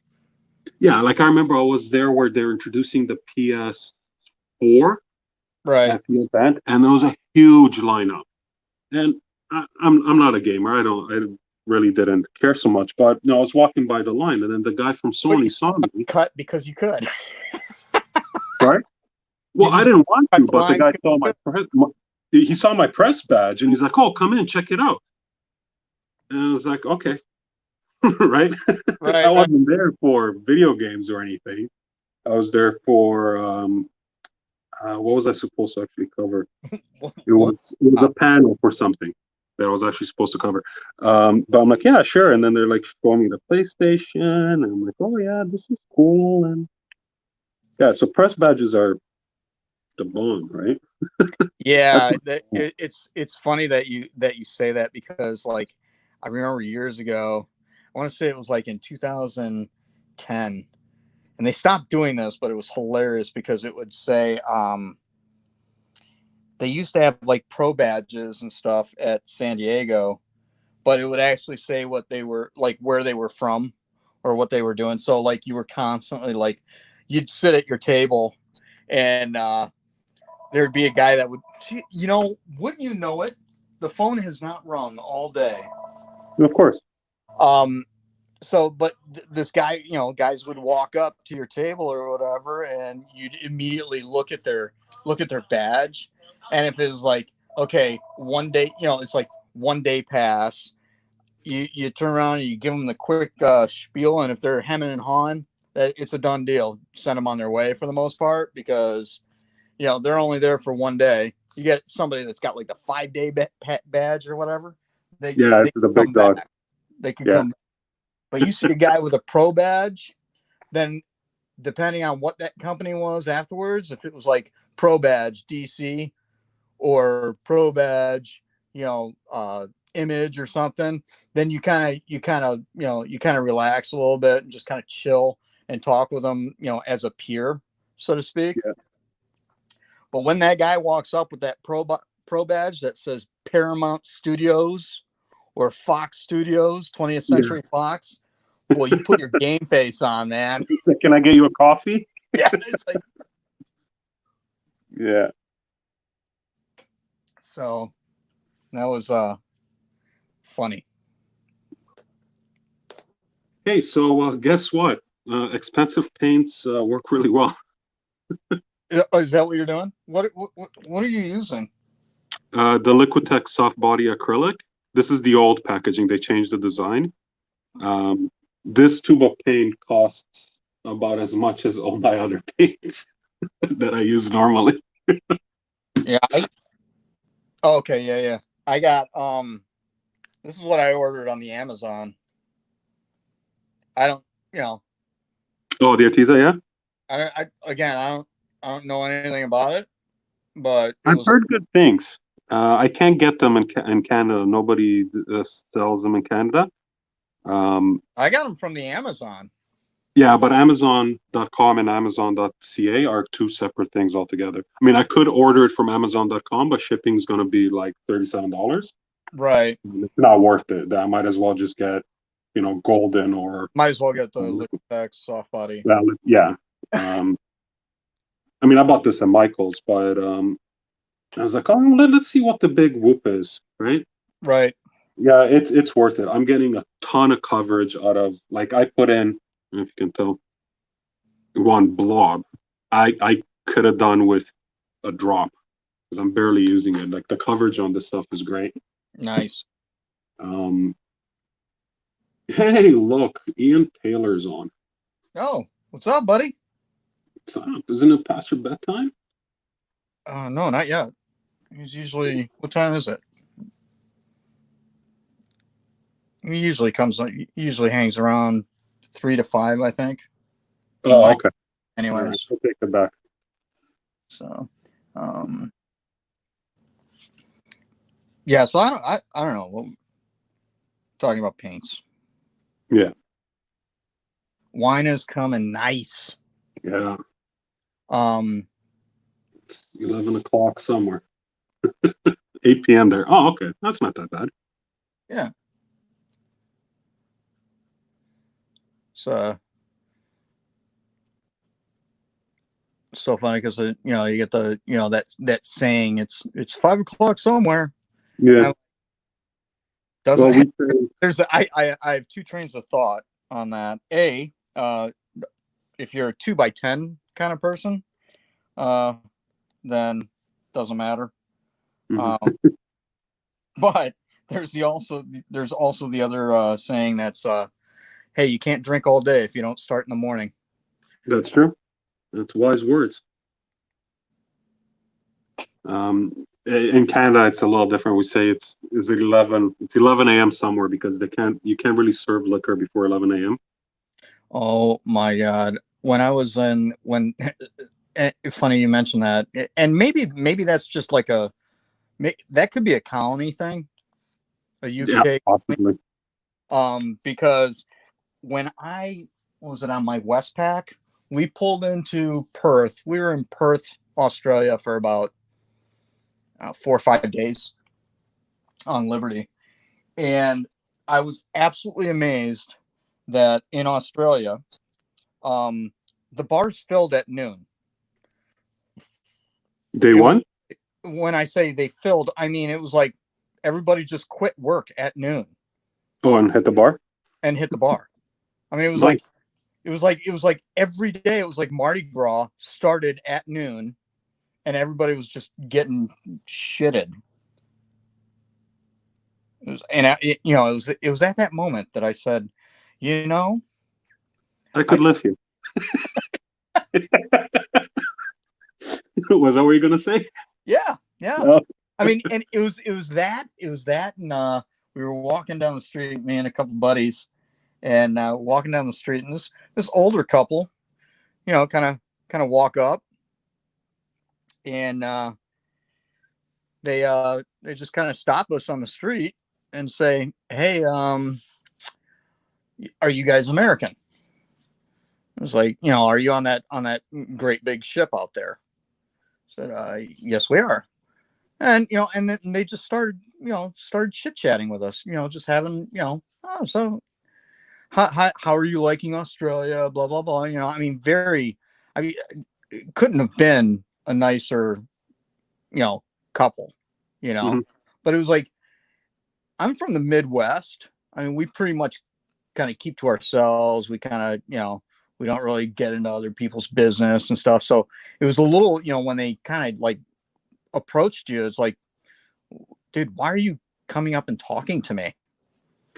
yeah, like I remember I was there where they're introducing the PS4 Right. at the event, and there was a huge lineup. And I'm not a gamer. I really didn't care so much. But no, I was walking by the line, and then the guy from But Sony saw me. cut because you could. Right? You Well, I just didn't want cut to, the but the line guy because saw you my could. he saw my press badge, and he's like, "Oh, come in, check it out." And I was like, "Okay." Right? I Right. Right. wasn't there for video games or anything. I was there for what was I supposed to actually cover? It was a panel for something that I was actually supposed to cover. But I'm like, yeah, sure. And then they're like showing me the PlayStation, and I'm like, oh yeah, this is cool. And yeah, so press badges are the bomb, right? That's Yeah, what, it's funny that you say that because like I remember years ago, I want to say it was like in 2010, and they stopped doing this, but it was hilarious because it would say they used to have like pro badges and stuff at San Diego, but it would actually say what they were like, where they were from, or what they were doing. So like you were constantly like, you'd sit at your table, and there'd be a guy that would, wouldn't you know it? The phone has not rung all day. Of course. Um, so, but this guy, guys would walk up to your table or whatever, and you'd immediately look at their badge, and if it was like, okay, one day, it's like one day pass, you turn around and you give them the quick spiel, and if they're hemming and hawing, it's a done deal. Send them on their way for the most part, because they're only there for one day. You get somebody that's got like the 5-day badge or whatever, Yeah, they it's the come big dog. back. They could Yeah. come back. But you see a guy with a pro badge, then depending on what that company was afterwards, if it was like pro badge DC or pro badge, image or something, then you kind of relax a little bit and just kind of chill and talk with them, as a peer, so to speak. Yeah. But when that guy walks up with that pro badge that says Paramount Studios or Fox Studios, 20th Yeah. Century Fox, boy, you put your game face on, man. It's like, can I get you a coffee? Yeah, it's like, Yeah. so that was funny. Hey, so guess what? Expensive paints work really well. Is that what you're doing? What are you using? The Liquitex soft body acrylic. This is the old packaging. They changed the design. This tube of paint costs about as much as all my other paints that I use normally. Yeah. Okay. Yeah. I got this is what I ordered on the Amazon. I don't, Oh, the Arteza, yeah. I don't know anything about it, but it I've was heard good things. I can't get them in Canada. Nobody sells them in Canada. I got them from the Amazon. Yeah, but Amazon.com and Amazon.ca are two separate things altogether. I mean, I could order it from Amazon.com, but shipping's going to be like $37. Right. It's not worth it. I might as well just get, Golden or Might as well get the Liquitex soft body. yeah. I mean, I bought this at Michael's, but I was like, oh, let's see what the big whoop is, right? Right. Yeah, it's worth it. I'm getting a ton of coverage out of, like, I put in, if you can tell, one blob. I could have done with a drop because I'm barely using it. Like, the coverage on this stuff is great. Nice. Hey, look, Ian Taylor's on. Oh, what's up, buddy? What's up? Isn't it past your bedtime? No, not yet. He's usually, what time is it? He usually hangs around 3 to 5, I think. Oh, okay. Anyways, right, I'll take it back. So, yeah. So I don't know. Well, talking about paints. Yeah. Wine is coming nice. Yeah. It's 11 o'clock somewhere. 8 p.m. there. Oh, okay. That's not that bad. Yeah. So funny because you get the that saying it's 5 o'clock somewhere. Yeah. Doesn't well, there's I have two trains of thought on that. If you're a 2x10 kind of person, then doesn't matter. Mm-hmm. But there's also the other saying that's hey, you can't drink all day if you don't start in the morning. That's true. That's wise words. In Canada, it's a little different. We say it's 11 a.m. somewhere because you can't really serve liquor before 11 a.m. Oh my God! Funny you mentioned that, and maybe that's just like that could be a colony thing, a UK. Yeah, possibly. Because when I was it on my Westpac, we pulled into Perth. We were in Perth, Australia, for about 4 or 5 days on Liberty, and I was absolutely amazed that in Australia, the bars filled at noon. Day It was, one? when I say they filled, I mean it was like everybody just quit work at noon Oh, and hit the bar? and hit the bar. I mean, Nice. it was like every day. It was like Mardi Gras started at noon, and everybody was just getting shitted. It was, and it was at that moment that I said, you know, I I could live here. Was that what you're gonna say? yeah, yeah. No. I mean, and it was that, and we were walking down the street, me and a couple buddies, and walking down the street, and this older couple, kind of walk up, and they just kind of stop us on the street and say, "Hey, are you guys American?" It was like, are you on that great big ship out there? I said, yes, we are. And and then they just started chit chatting with us, just having, oh, so how are you liking Australia? Blah blah blah. I mean, I mean, it couldn't have been a nicer, you know, couple, you know. Hmm. But it was like, I'm from the Midwest. I mean, we pretty much kind of keep to ourselves. We kind of, we don't really get into other people's business and stuff. So it was a little, when they kind of like approached you, it's like, dude, why are you coming up and talking to me?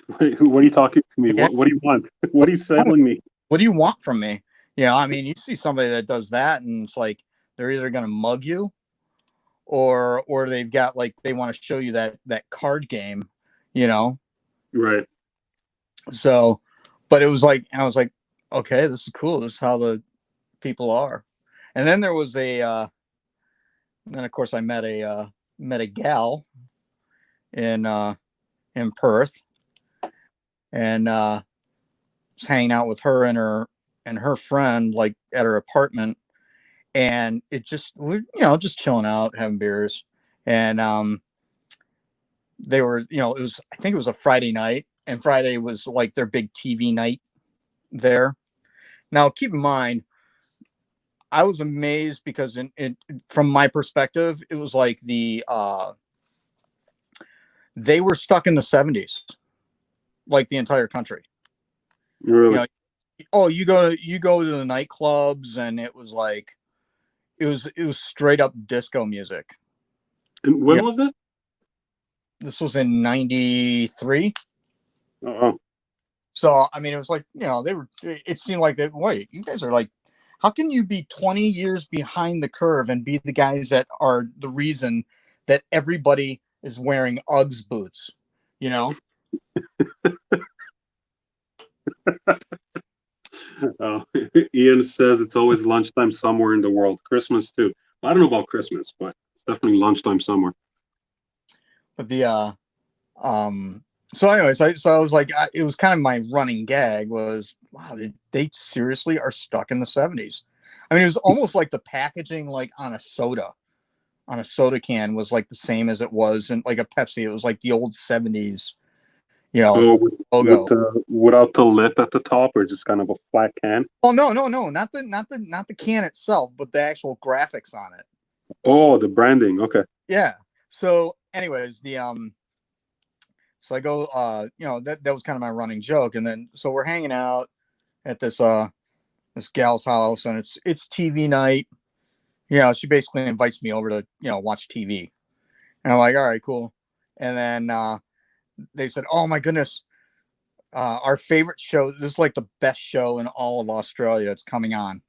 What are you talking to me? Yeah. What do you want? What What, are you settling me? what do you want from me? I mean, you see somebody that does that, and it's like they're either going to mug you, or they've got like they want to show you that card game, you know. Right. So, but it was like, I was like, okay, this is cool. This is how the people are. And then there was then of course I met a gal in in Perth, and was hanging out with her and her friend like at her apartment, and it just we're just chilling out having beers, and they were, it was, I think it was a Friday night, and Friday was like their big TV night there. Now keep in mind, I was amazed because from my perspective, it was like they were stuck in the 70s, like the entire country. You Really. know, oh, you go to the nightclubs, and it was like it was straight up disco music. And Yeah, when was this? this was in '93. Oh, So I mean, it was like, they were. It seemed like that. Wait, you guys are like, how can you be 20 years behind the curve and be the guys that are the reason that everybody is wearing Uggs boots? You know? oh. Ian says it's always lunchtime somewhere in the world. Christmas too. I don't know about Christmas, but it's definitely lunchtime somewhere. But um. So anyways, I was like, it was kind of my running gag was, wow, they seriously are stuck in the 70s. I mean, it was almost like the packaging, like on a soda can, was like the same as it was in like a Pepsi. It was like the old 70s, you know, Oh, with logo. the without the lip at the top, or just kind of a flat can. Oh no, no, no, not the can itself, but the actual graphics on it. Oh, the branding. Okay. Yeah. So anyways, so I go, that was kind of my running joke. And then so we're hanging out at this gal's house, and it's TV night. She basically invites me over to, watch TV. And I'm like, all right, cool. And then they said, oh my goodness, our favorite show. This is like the best show in all of Australia. It's coming on.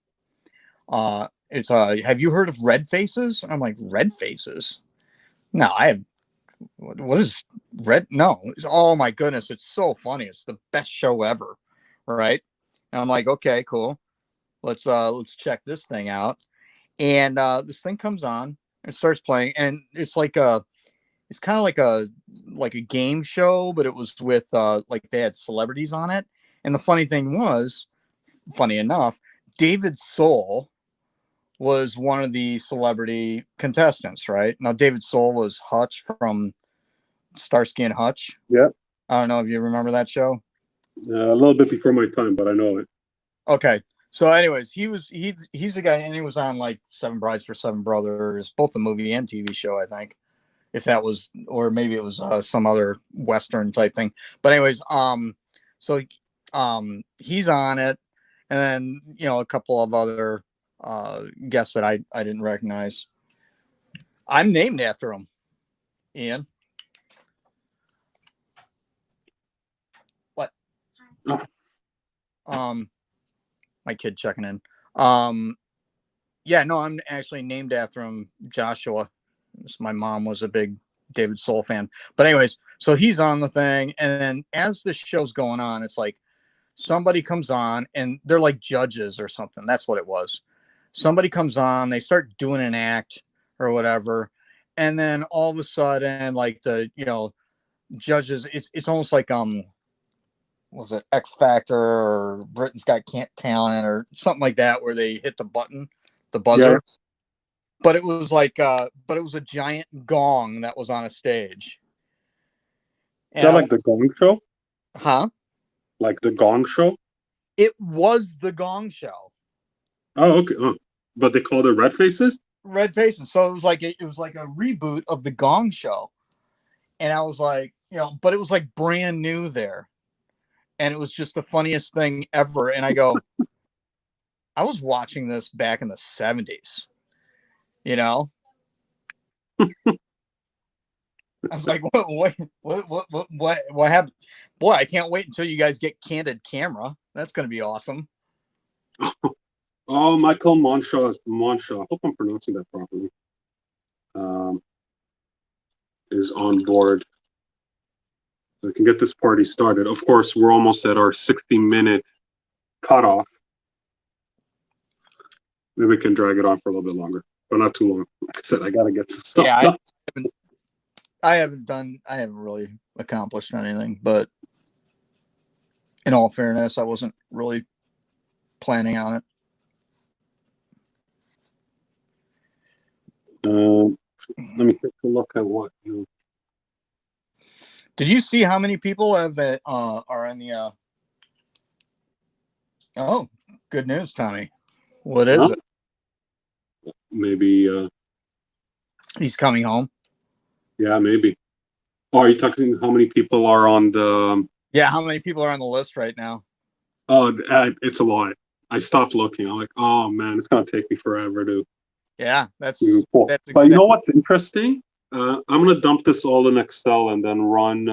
It's have you heard of Red Faces? And I'm like, Red Faces? No, I have. What is Red? No. Oh my goodness, it's so funny. It's the best show ever, right? And I'm like, okay, cool. Let's check this thing out. And this thing comes on and starts playing, and it's kind of like a game show, but it was with like they had celebrities on it. And the funny thing was, funny enough, David Soul was one of the celebrity contestants, right? Now David Soul was Hutch from Starsky and Hutch. Yeah. I don't know if you remember that show. A little bit before my time, but I know it. Okay. So, anyways, he's the guy, and he was on like Seven Brides for Seven Brothers, both the movie and TV show, I think. If that was, or maybe it was some other Western type thing. But anyways, so he's on it, and then a couple of other guests that I didn't recognize. I'm named after him, Ian. What? Oh. My kid checking in. Yeah, no, I'm actually named after him, Joshua. My mom was a big David Soul fan. But anyways, so he's on the thing, and then as the show's going on, it's like somebody comes on and they're like judges or something. That's what it was. Somebody comes on, they start doing an act or whatever, and then all of a sudden, like the judges, it's almost like was it X Factor or Britain's Got Talent or something like that, where they hit the button, the buzzer. Yeah. But it was like, but it was a giant gong that was on a stage. Is that like the Gong Show? Huh? Like the Gong Show? It was the Gong Show. Oh, okay. Oh. But they called it Red Faces? Red Faces. So it was like a reboot of the Gong Show. And I was like, but it was like brand new there. And it was just the funniest thing ever. And I go, I was watching this back in the 70s. I was like, what happened? Boy, I can't wait until you guys get candid camera. That's going to be awesome. Oh, Michael Monshaw. I hope I'm pronouncing that properly. Is on board. So we can get this party started. Of course, we're almost at our 60-minute cutoff. Maybe we can drag it on for a little bit longer, but not too long. Like I said, I got to get some stuff done. I haven't really accomplished anything, but in all fairness, I wasn't really planning on it. Let me take a look at what you. Did you see how many people are in the? Oh, good news, Tommy. What is it? Maybe. He's coming home. Yeah, maybe. Oh, are you talking how many people are on the? Yeah, how many people are on the list right now? Oh, it's a lot. I stopped looking. I'm like, oh man, it's gonna take me forever to. Yeah, that's exactly. But you know what's interesting? I'm gonna dump this all in Excel and then run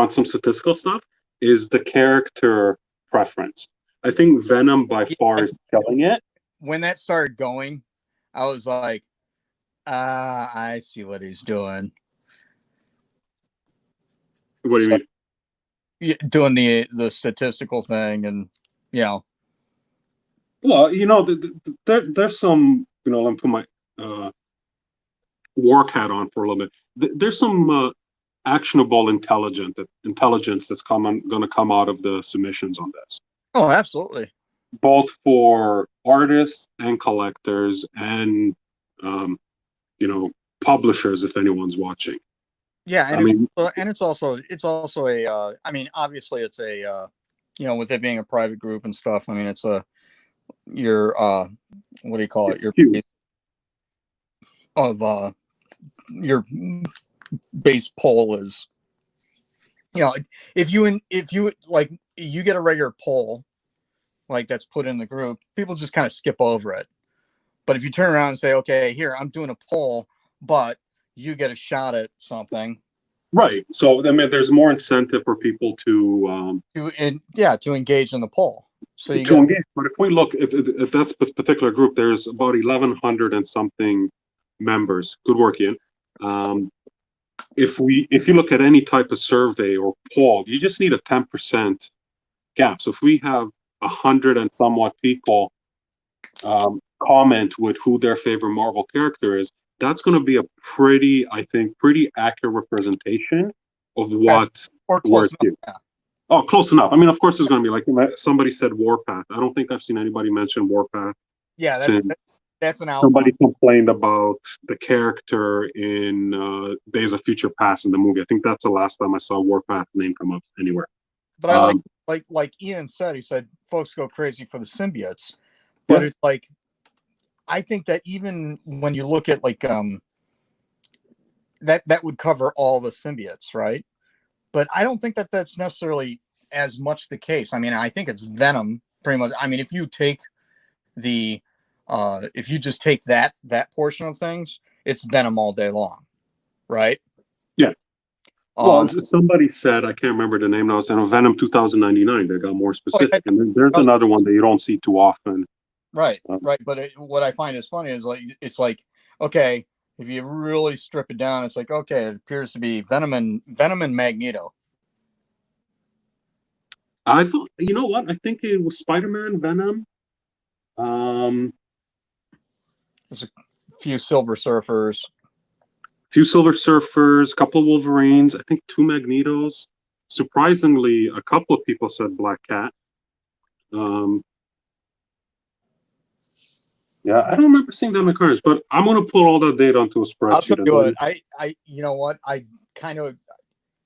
some statistical stuff. Is the character preference? I think Venom by far is killing it. When that started going, I was like, I see what he's doing. What do you mean? Doing the statistical thing, and Well, there's some. Let me put my work hat on for a little bit. There's some actionable intelligence that's going to come out of the submissions on this. Oh, absolutely. Both for artists and collectors and publishers, if anyone's watching. Yeah, it's also a. I mean, obviously, it's a. With it being a private group and stuff. I mean, it's your what do you call it? Your base poll is. If you like, you get a regular poll, like that's put in the group, people just kind of skip over it. But if you turn around and say, okay, here, I'm doing a poll, but you get a shot at something. Right. So, I mean, there's more incentive for people to engage in the poll. So engage. But if we look, if that's this particular group, there's about 1,100 and something members. Good work, Ian. If you look at any type of survey or poll, you just need a 10% gap. So if we have 100 and somewhat people comment with who their favorite Marvel character is, that's going to be a pretty accurate representation of what we're doing. Oh, close enough. I mean, of course, there's going to be, like somebody said, Warpath. I don't think I've seen anybody mention Warpath. Yeah, that's an outcome. somebody complained about the character in Days of Future Past in the movie. I think that's the last time I saw Warpath name come up anywhere. But I Um, like Ian said, he said folks go crazy for the symbiotes. But yeah, it's like I think that even when you look at like that would cover all the symbiotes, right? But I don't think that that's necessarily as much the case. I mean, I think it's Venom pretty much. I mean, if you take the if you just take that portion of things, it's Venom all day long, right? yeah. Well, Um, somebody said, I can't remember the name now, it's in Venom 2099. They got more oh, yeah, specific. And then there's no, another one that you don't see too often. right, Uh, right. But what I find is funny is like it's like okay, if you really strip it down, it's like okay, it appears to be Venom and Magneto. I thought, you know what? I think it was Spider-Man, Venom. Um, There's a few Silver Surfers. few Silver Surfers, a couple of Wolverines, I think two Magnetos. Surprisingly, a couple of people said Black Cat. Um, yeah, I don't remember seeing that in Carnage, but I'm gonna pull all that data onto a I'll tell spreadsheet and you what, then you know what, I kind of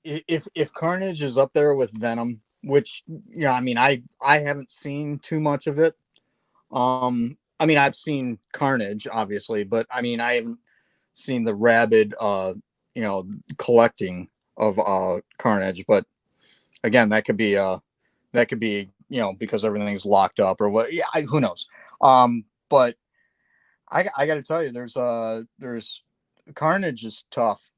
if Carnage is up there with Venom, which I mean, I haven't seen too much of it. I mean, I've seen Carnage, obviously, but I mean, I haven't seen the rabid, you know, collecting of Carnage. But again, that could be, you know, because everything's locked up or what. Yeah, who knows? But I got to tell you, there's Carnage is tough.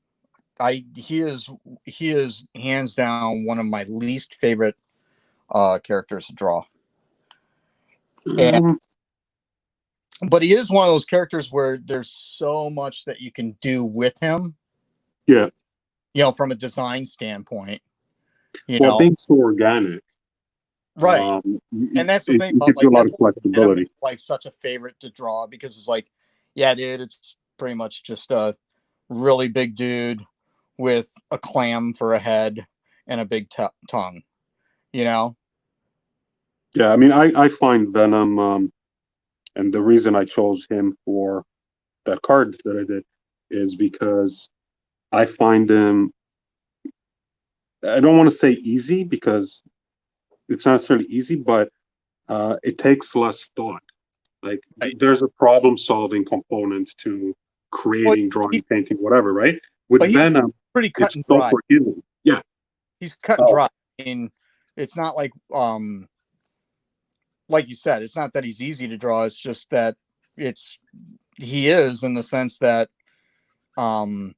He is hands down one of my least favorite characters to draw. And um, but he is one of those characters where there's so much that you can do with him, yeah. you know, from a design standpoint, you Well, know. being so organic, Right. And that's the it thing about gives you like a lot that's of what Venom is flexibility. like such a favorite to draw because it's like, yeah, dude, it's pretty much just a really big dude with a clam for a head and a big tongue, you know. Yeah, I mean, I find Venom, and the reason I chose him for that card that I did is because I find him, I don't want to say easy because it's not necessarily easy, but it takes less thought. Like Right. there's a problem solving component to Well, creating, he's drawing, painting, whatever, right? but With he's Venom, pretty cut and it's so dry. forgiving. Yeah. He's cut and Oh, dry. I mean, it's not like you said, it's not that he's easy to draw. It's just that it's he is in the sense that um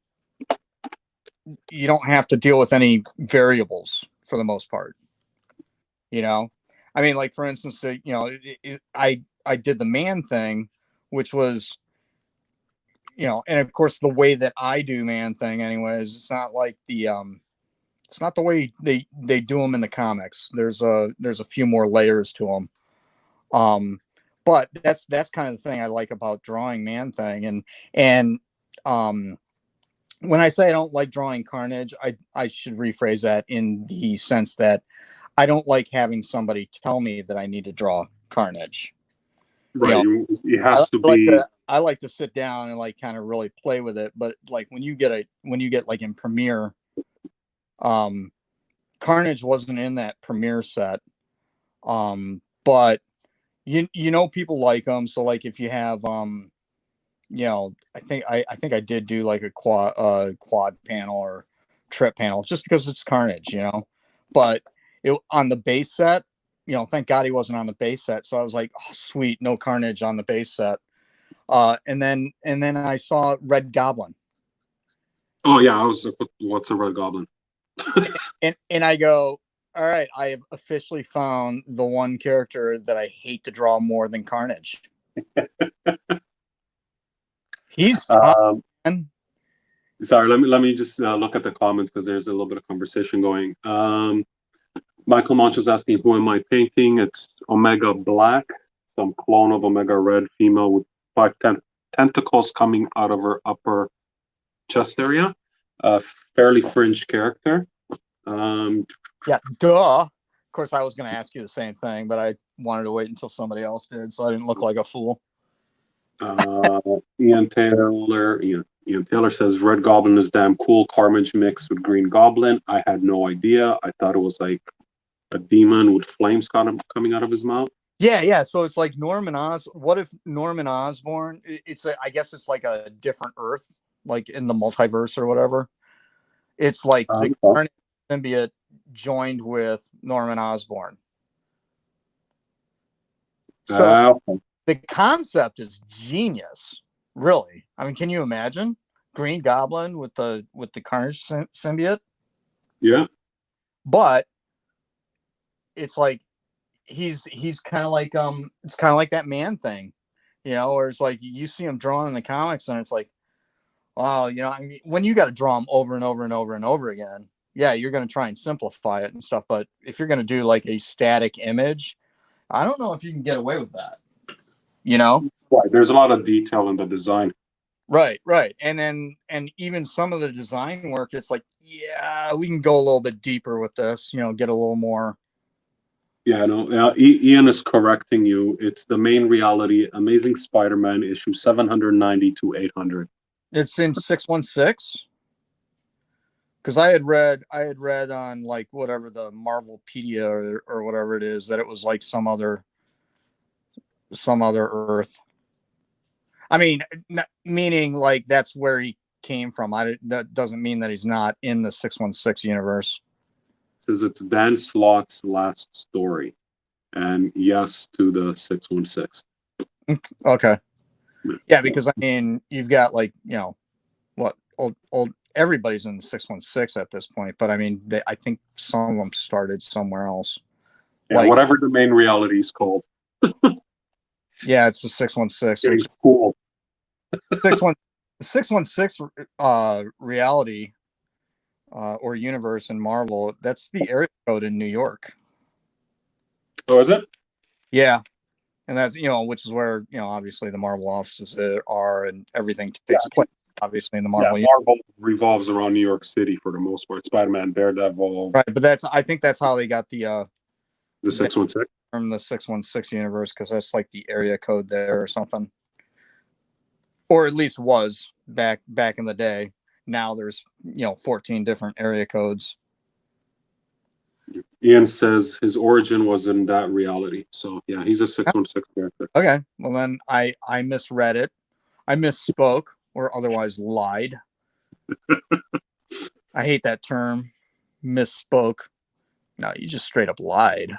you don't have to deal with any variables for the most part. You know, I mean, like for instance, you know, I did the man thing, which was and of course the way that I do man thing, anyways, it's not like it's not the way they do them in the comics. There's a few more layers to them. Um, but that's kind of the thing I like about drawing Man Thing, and um, when I say I don't like drawing Carnage, I should rephrase that in the sense that I don't like having somebody tell me that I need to draw Carnage. You right. know, It I has to like be, to sit down and like kind of really play with it. But like when you get like in Premiere, um, Carnage wasn't in that Premiere set. But you know people like them. So like if you have I think I did do like a quad panel or trip panel just because it's Carnage, you know. But it on the base set, thank God he wasn't on the base set. So I was like, oh, sweet, no Carnage on the base set. And then I saw Red Goblin, oh, yeah, I was like, what's a Red Goblin? and I go, all right, I have officially found the one character that I hate to draw more than Carnage. He's tough, Um, man. sorry, let me just look at the comments because there's a little bit of conversation going. Michael Mancho's asking, who am I painting? It's Omega Black, some clone of Omega Red, female with five tentacles coming out of her upper chest area. A fairly fringe character. Um, Yeah, duh. Of course, I was going to ask you the same thing, but I wanted to wait until somebody else did, so I didn't look like a fool. Uh, Ian Taylor says Red Goblin is damn cool. Carnage mixed with Green Goblin. I had no idea. I thought it was like a demon with flames coming out of his mouth. Yeah, yeah. So it's like Norman Os. What if Norman Osborn? It's I guess it's like a different Earth, like in the multiverse or whatever. It's like the Well, Carnage symbiote joined with Norman Osborn. So okay. the concept is genius, really. I mean, can you imagine Green Goblin with the Carnage symbiote? Yeah. But it's like he's kind of like it's kind of like that man thing, you know, where it's like you see him drawn in the comics and it's like, wow, you know, I mean, when you got to draw them over and over and over and over again, yeah, you're going to try and simplify it and stuff. But if you're going to do like a static image, I don't know if you can get away with that, you know? Right. There's a lot of detail in the design. Right, right. And even some of the design work, it's like, yeah, we can go a little bit deeper with this, you know, get a little more. Yeah, no, Ian is correcting you. It's the main reality, Amazing Spider-Man issue 790 to 800. It's in 616. Because I had read on like whatever the Marvelpedia or whatever it is that it was like some other Earth. I mean, meaning like that's where he came from. That doesn't mean that he's not in the 616 universe. Says it's Dan Slott's last story. And yes to the 616. Okay, yeah, because I mean you've got like what old everybody's in the 616 at this point, but I mean I think some of them started somewhere else. Yeah, Like whatever the main reality is called. yeah, it's the 616, Getting which cool. 616 reality or universe in Marvel. That's the area code in New York. Oh, is it? Yeah, and that's which is where obviously the Marvel offices are and everything Yeah. takes place. Obviously in the Yeah, Marvel universe. Marvel revolves around New York City for the most part. Spider-Man, Daredevil, Right, but I think that's how they got the the 616. from the 616 universe because that's like the area code there or something, or at least was back in the day. Now there's 14 different area codes. Ian says his origin was in that reality. So yeah, he's a 616 character. Okay, well then I misread it. I misspoke or otherwise lied. I hate that term. Misspoke. No, you just straight up lied.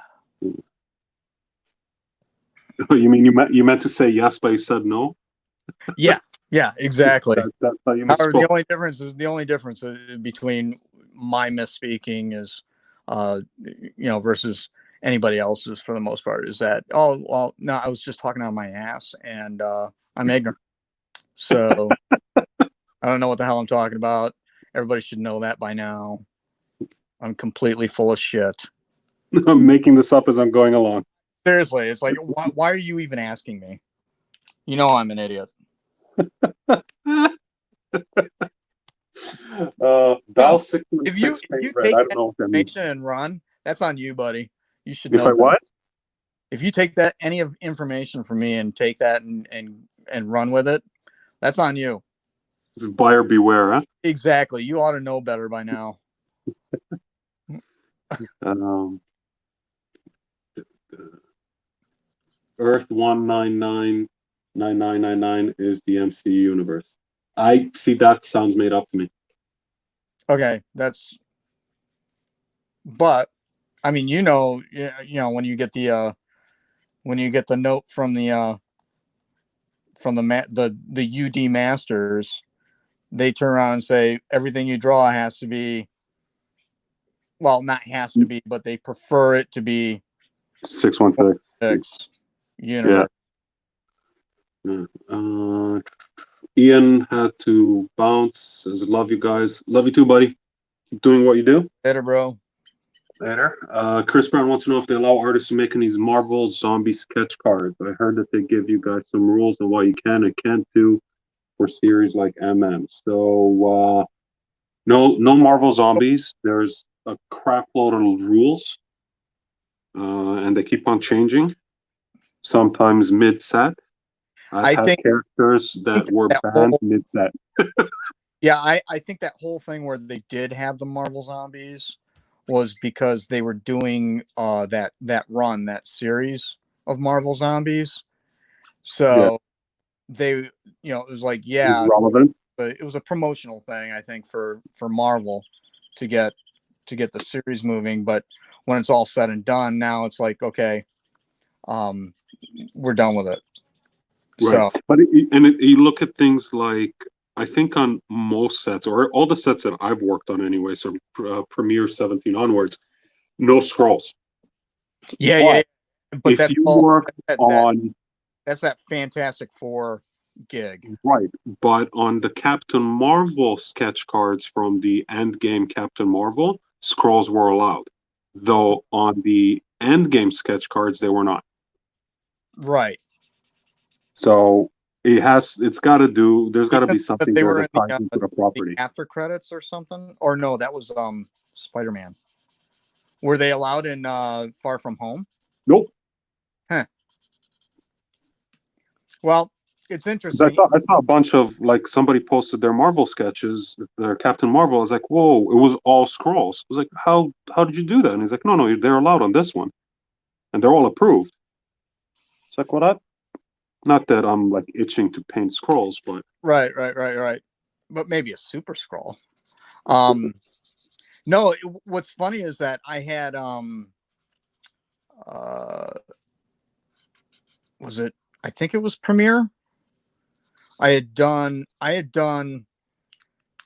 You mean you meant to say yes, but you said no? Yeah, yeah, exactly. That's how you However, misspoke. the only difference between my misspeaking is, versus anybody else's for the most part is that no, I was just talking on my ass and I'm ignorant, so I don't know what the hell I'm talking about. Everybody should know that by now. I'm completely full of shit. I'm making this up as I'm going along. Seriously, it's like why are you even asking me? You know I'm an idiot. Dial If 616 you favorite. take I don't that know what that means. information and run, that's on you, buddy. You should If know I better. what? If you take that any of information from me and take that and run with it, that's on you. It's buyer beware, huh? Exactly. You ought to know better by now. Um, Earth 1999999 is the MCU universe. I see that sounds made up to me. Okay, but I mean, when you get the note from the UD masters, they turn around and say everything you draw has to be, well, not has to be, but they prefer it to be 616. 6 Yeah. universe. Yeah. Ian had to bounce. Says, love you guys. Love you too, buddy. Keep doing what you do. Later, bro. Later. Chris Brown wants to know if they allow artists to make these Marvel zombie sketch cards. I heard that they give you guys some rules on what you can and can't do for series like MM. So no Marvel zombies. There's a crap load of rules, and they keep on changing. Sometimes mid set. I've I had think, characters think that were that banned whole mid-set. yeah, I think that whole thing where they did have the Marvel Zombies was because they were doing that run, that series of Marvel Zombies. Yeah, So they, it was like, it was yeah, relevant. but it was a promotional thing, I think, for Marvel to get the series moving. But when it's all said and done, now it's like, okay, um, we're done with it. Right. So But you look at things like, I think on most sets, or all the sets that I've worked on anyway, so Premiere 17 onwards, no scrolls. yeah, yeah, But yeah. But if that's you all work that on, that's that Fantastic Four gig. right, but on the Captain Marvel sketch cards from the Endgame Captain Marvel, scrolls were allowed. Though on the Endgame sketch cards, they were not. Right. So it's got to do, there's got to Isn't be that something they there were that in ties into the the property. after credits or something? Or no, that was Spider-Man. Were they allowed in Far From Home? Nope. Huh. Well, it's 'Cause I interesting. saw I saw a bunch of like somebody posted their Marvel sketches, their Captain Marvel. I was like, whoa, it was all scrolls. I was like, how did you do that? And he's like, no, they're allowed on this one, and they're all approved. It's like, what? Not that I'm like itching to paint scrolls, but Right, right, right, right. But maybe a super scroll. Um no, what's funny is that I had uh was it I think it was Premiere. I had done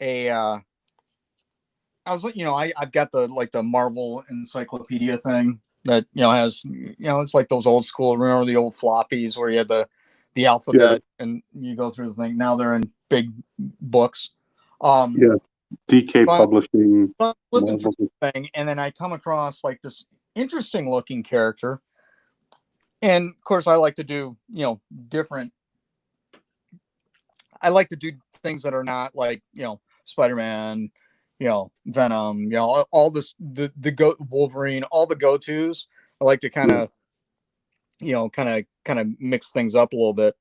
a I was like, I've got the like the Marvel encyclopedia thing that has it's like those old school. Remember the old floppies where you had the yeah, alphabet and you go through the thing. Now they're in big books. yeah. DK So Publishing I'm flipping through Marvel. the thing, and then I come across like this interesting looking character. And of course, I like to do different. I like to do things that are not like Spider Man, Venom, all this the go Wolverine, all the go tos. I like to kind Yeah, of kind of mix things up a little bit.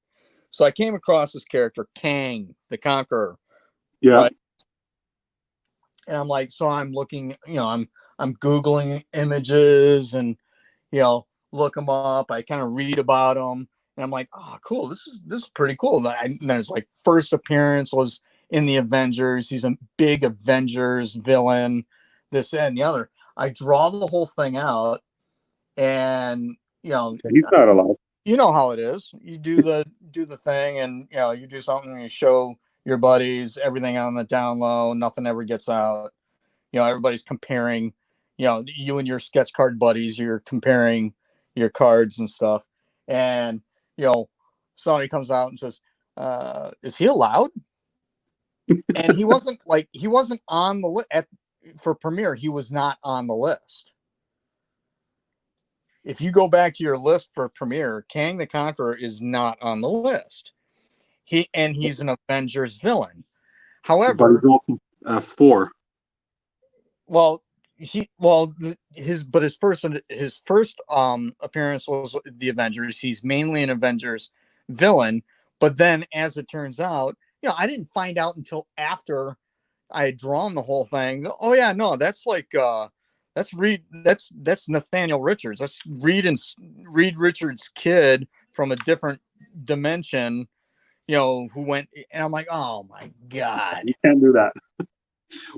So I came across this character Kang the Conqueror, yeah. right? And I'm like, so I'm looking, I'm googling images and look them up. I kind of read about them, and I'm like, oh, cool. This is pretty cool. And then it's like first appearance was in the Avengers. He's a big Avengers villain. This that, and the other. I draw the whole thing out, and He's not allowed. you know how it is. You do the thing, and you do something. And you show your buddies everything on the down low. Nothing ever gets out. Everybody's comparing. You and your sketch card buddies. You're comparing your cards and stuff, and you know somebody comes out and says, "Is he allowed?" And he wasn't on the list for Premiere. He was not on the list. If you go back to your list for Premiere, Kang the Conqueror is not on the list. He's an Avengers villain. But he's However, also four. well, his first appearance was the Avengers. He's mainly an Avengers villain, but then as it turns out, I didn't find out until after I had drawn the whole thing. Oh yeah, no, that's like that's Nathaniel Richards. That's Reed Richards' kid from a different dimension, who went, and I'm like, oh my god. You can't do that.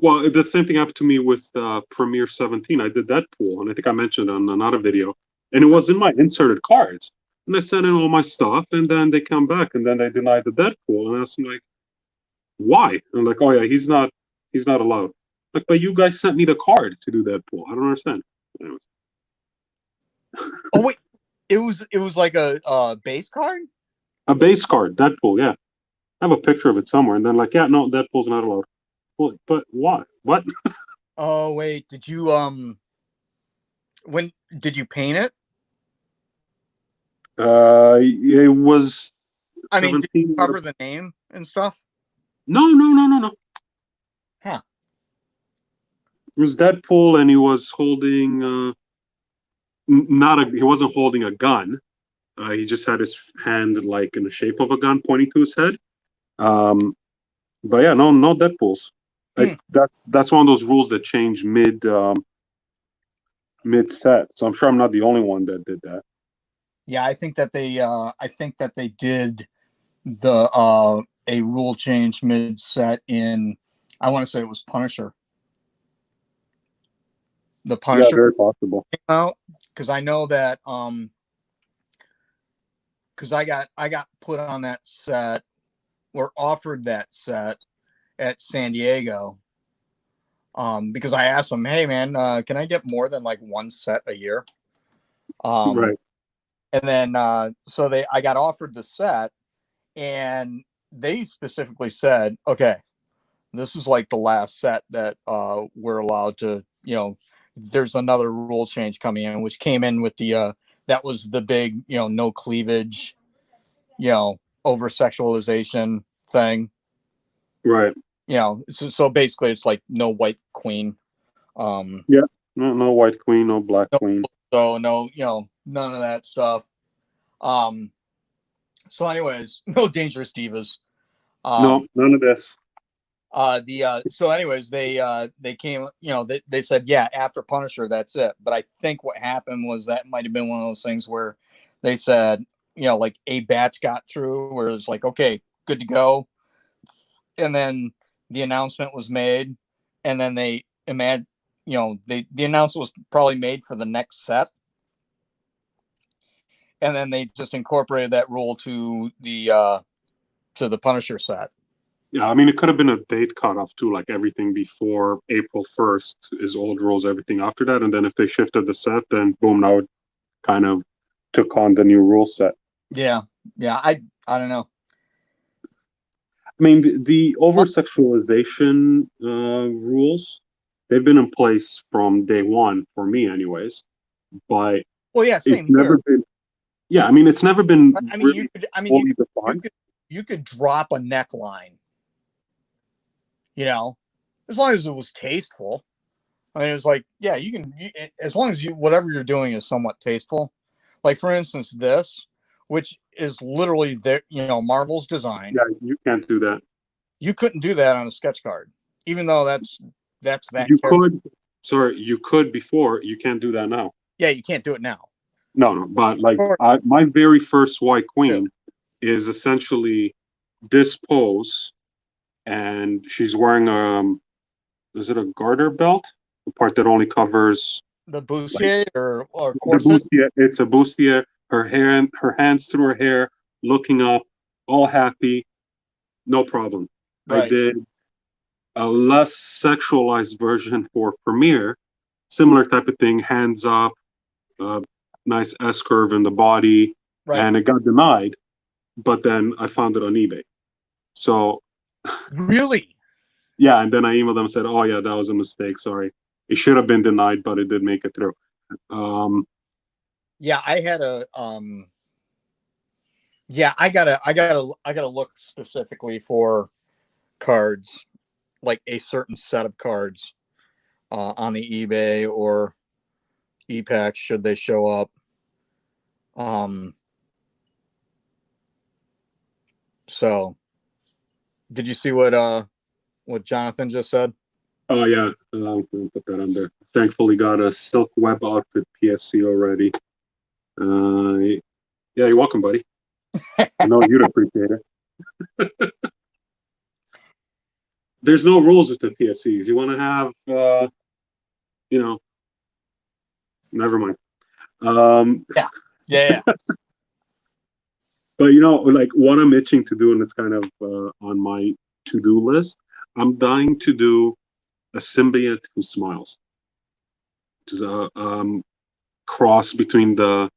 Well, the same thing happened to me with Premiere 17. I did Deadpool, and I think I mentioned on another video, and it was in my inserted cards. And I sent in all my stuff, and then they come back, and then they denied the Deadpool, and I was like, "Why?" And I'm like, "Oh yeah, he's not allowed." Like, but you guys sent me the card to do Deadpool. I don't understand. Anyways, Oh wait, it was like a base card. a base card, Deadpool. Yeah, I have a picture of it somewhere, and then like, yeah, no, Deadpool's not allowed. Well, but why? What? Oh wait, did you when did you paint it? It was I mean, did you 17. cover the name and stuff? No, no, no, no, no. Huh. It was Deadpool, and he was holding not a he wasn't holding a gun. He just had his hand like in the shape of a gun pointing to his head. Um, but yeah, no Deadpools. Hmm. That's one of those rules that change mid set. So I'm sure I'm not the only one that did that. Yeah, I think that they did the a rule change mid set in, I want to say it was Punisher. The Yeah, Punisher very possible. came out because I know that because I got put on that set or offered that set at San Diego because I asked them, hey man, can I get more than like one set a year? Um, Right. and then so they I got offered the set, and they specifically said, okay, this is like the last set that we're allowed to, there's another rule change coming in, which came in with the that was the big, no cleavage, over sexualization thing. Right. So basically it's like no white queen. Um, Yeah. No White Queen, no Black no, Queen. so no, none of that stuff. Um, so anyways, no dangerous divas. No, Um, none of this. the so anyways they came, they said, yeah, after Punisher that's it, but I think what happened was that might have been one of those things where they said, like a batch got through where it's like, okay, good to go, and then the announcement was made, and then they imagine, the announcement was probably made for the next set, and then they just incorporated that rule to the Punisher set. Yeah, I mean, it could have been a date cutoff too, like everything before April 1st is old rules, everything after that. And then if they shifted the set, then boom, now it kind of took on the new rule set. Yeah, yeah, I don't know. I mean, the over sexualization rules, they've been in place from day one, for me, anyways. But Well, yeah, it's same never here. been, yeah, I mean, it's never been I mean, really you fully could, you defined. could, you could drop a neckline, you know, as long as it was tasteful. I mean, it's like, yeah, as long as whatever you're doing is somewhat tasteful. Like, for instance, this, which is literally their, Marvel's design. Yeah, you can't do that. You couldn't do that on a sketch card, even though that's that You character. could, sorry, you could before, you can't do that now. Yeah, you can't do it now. No, but like Or my very first White two. Queen is essentially this pose, and she's wearing is it a garter belt? The part that only covers The like bustier or the corset, bustier. It's a bustier. Her hands through her hair, looking up, all happy, no problem. I right, did a less sexualized version for Premiere, similar type of thing, hands up, uh, nice S curve in the body, right. and it got denied. But then I found it on eBay. So Really? yeah, and then I emailed them and said, "Oh yeah, that was a mistake. Sorry, it should have been denied, but it did make it through." Yeah, I had a yeah, I gotta look specifically for cards, like a certain set of cards, on the eBay or ePack should they show up. Um, so did you see what Jonathan just said? oh yeah, I'm gonna put that on there. Thankfully, got a silk web outfit PSC already. Yeah, you're welcome, buddy. I know you'd appreciate it. There's no rules with the PSCs. You want to have, you know, never mind. Um, Yeah, yeah, but like what I'm itching to do, and it's kind of on my to-do list. I'm dying to do a symbiote who smiles, which is a cross between the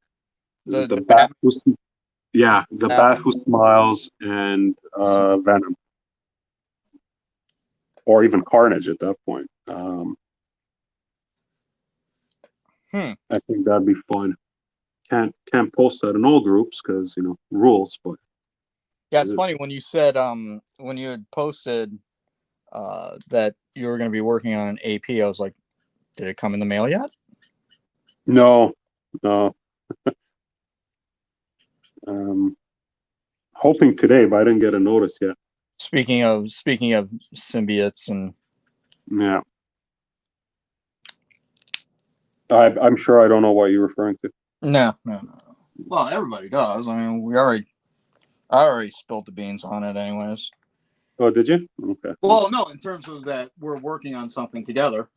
is it the the bat Batman. who yeah, the bat who smiles and Venom, or even Carnage at that point. Hmm. I think that'd be fun. Can't post that in all groups because rules, but Yeah, it's funny when you said when you had posted that you were going to be working on an AP. I was like, did it come in the mail yet? no, no. Um, hoping today, but I didn't get a notice yet. Speaking of symbiotes and Yeah, I'm sure I don't know what you're referring to. no. Well, everybody does. I mean, I already spilled the beans on it, anyways. Oh, did you? Okay. Well, no, in terms of that, we're working on something together.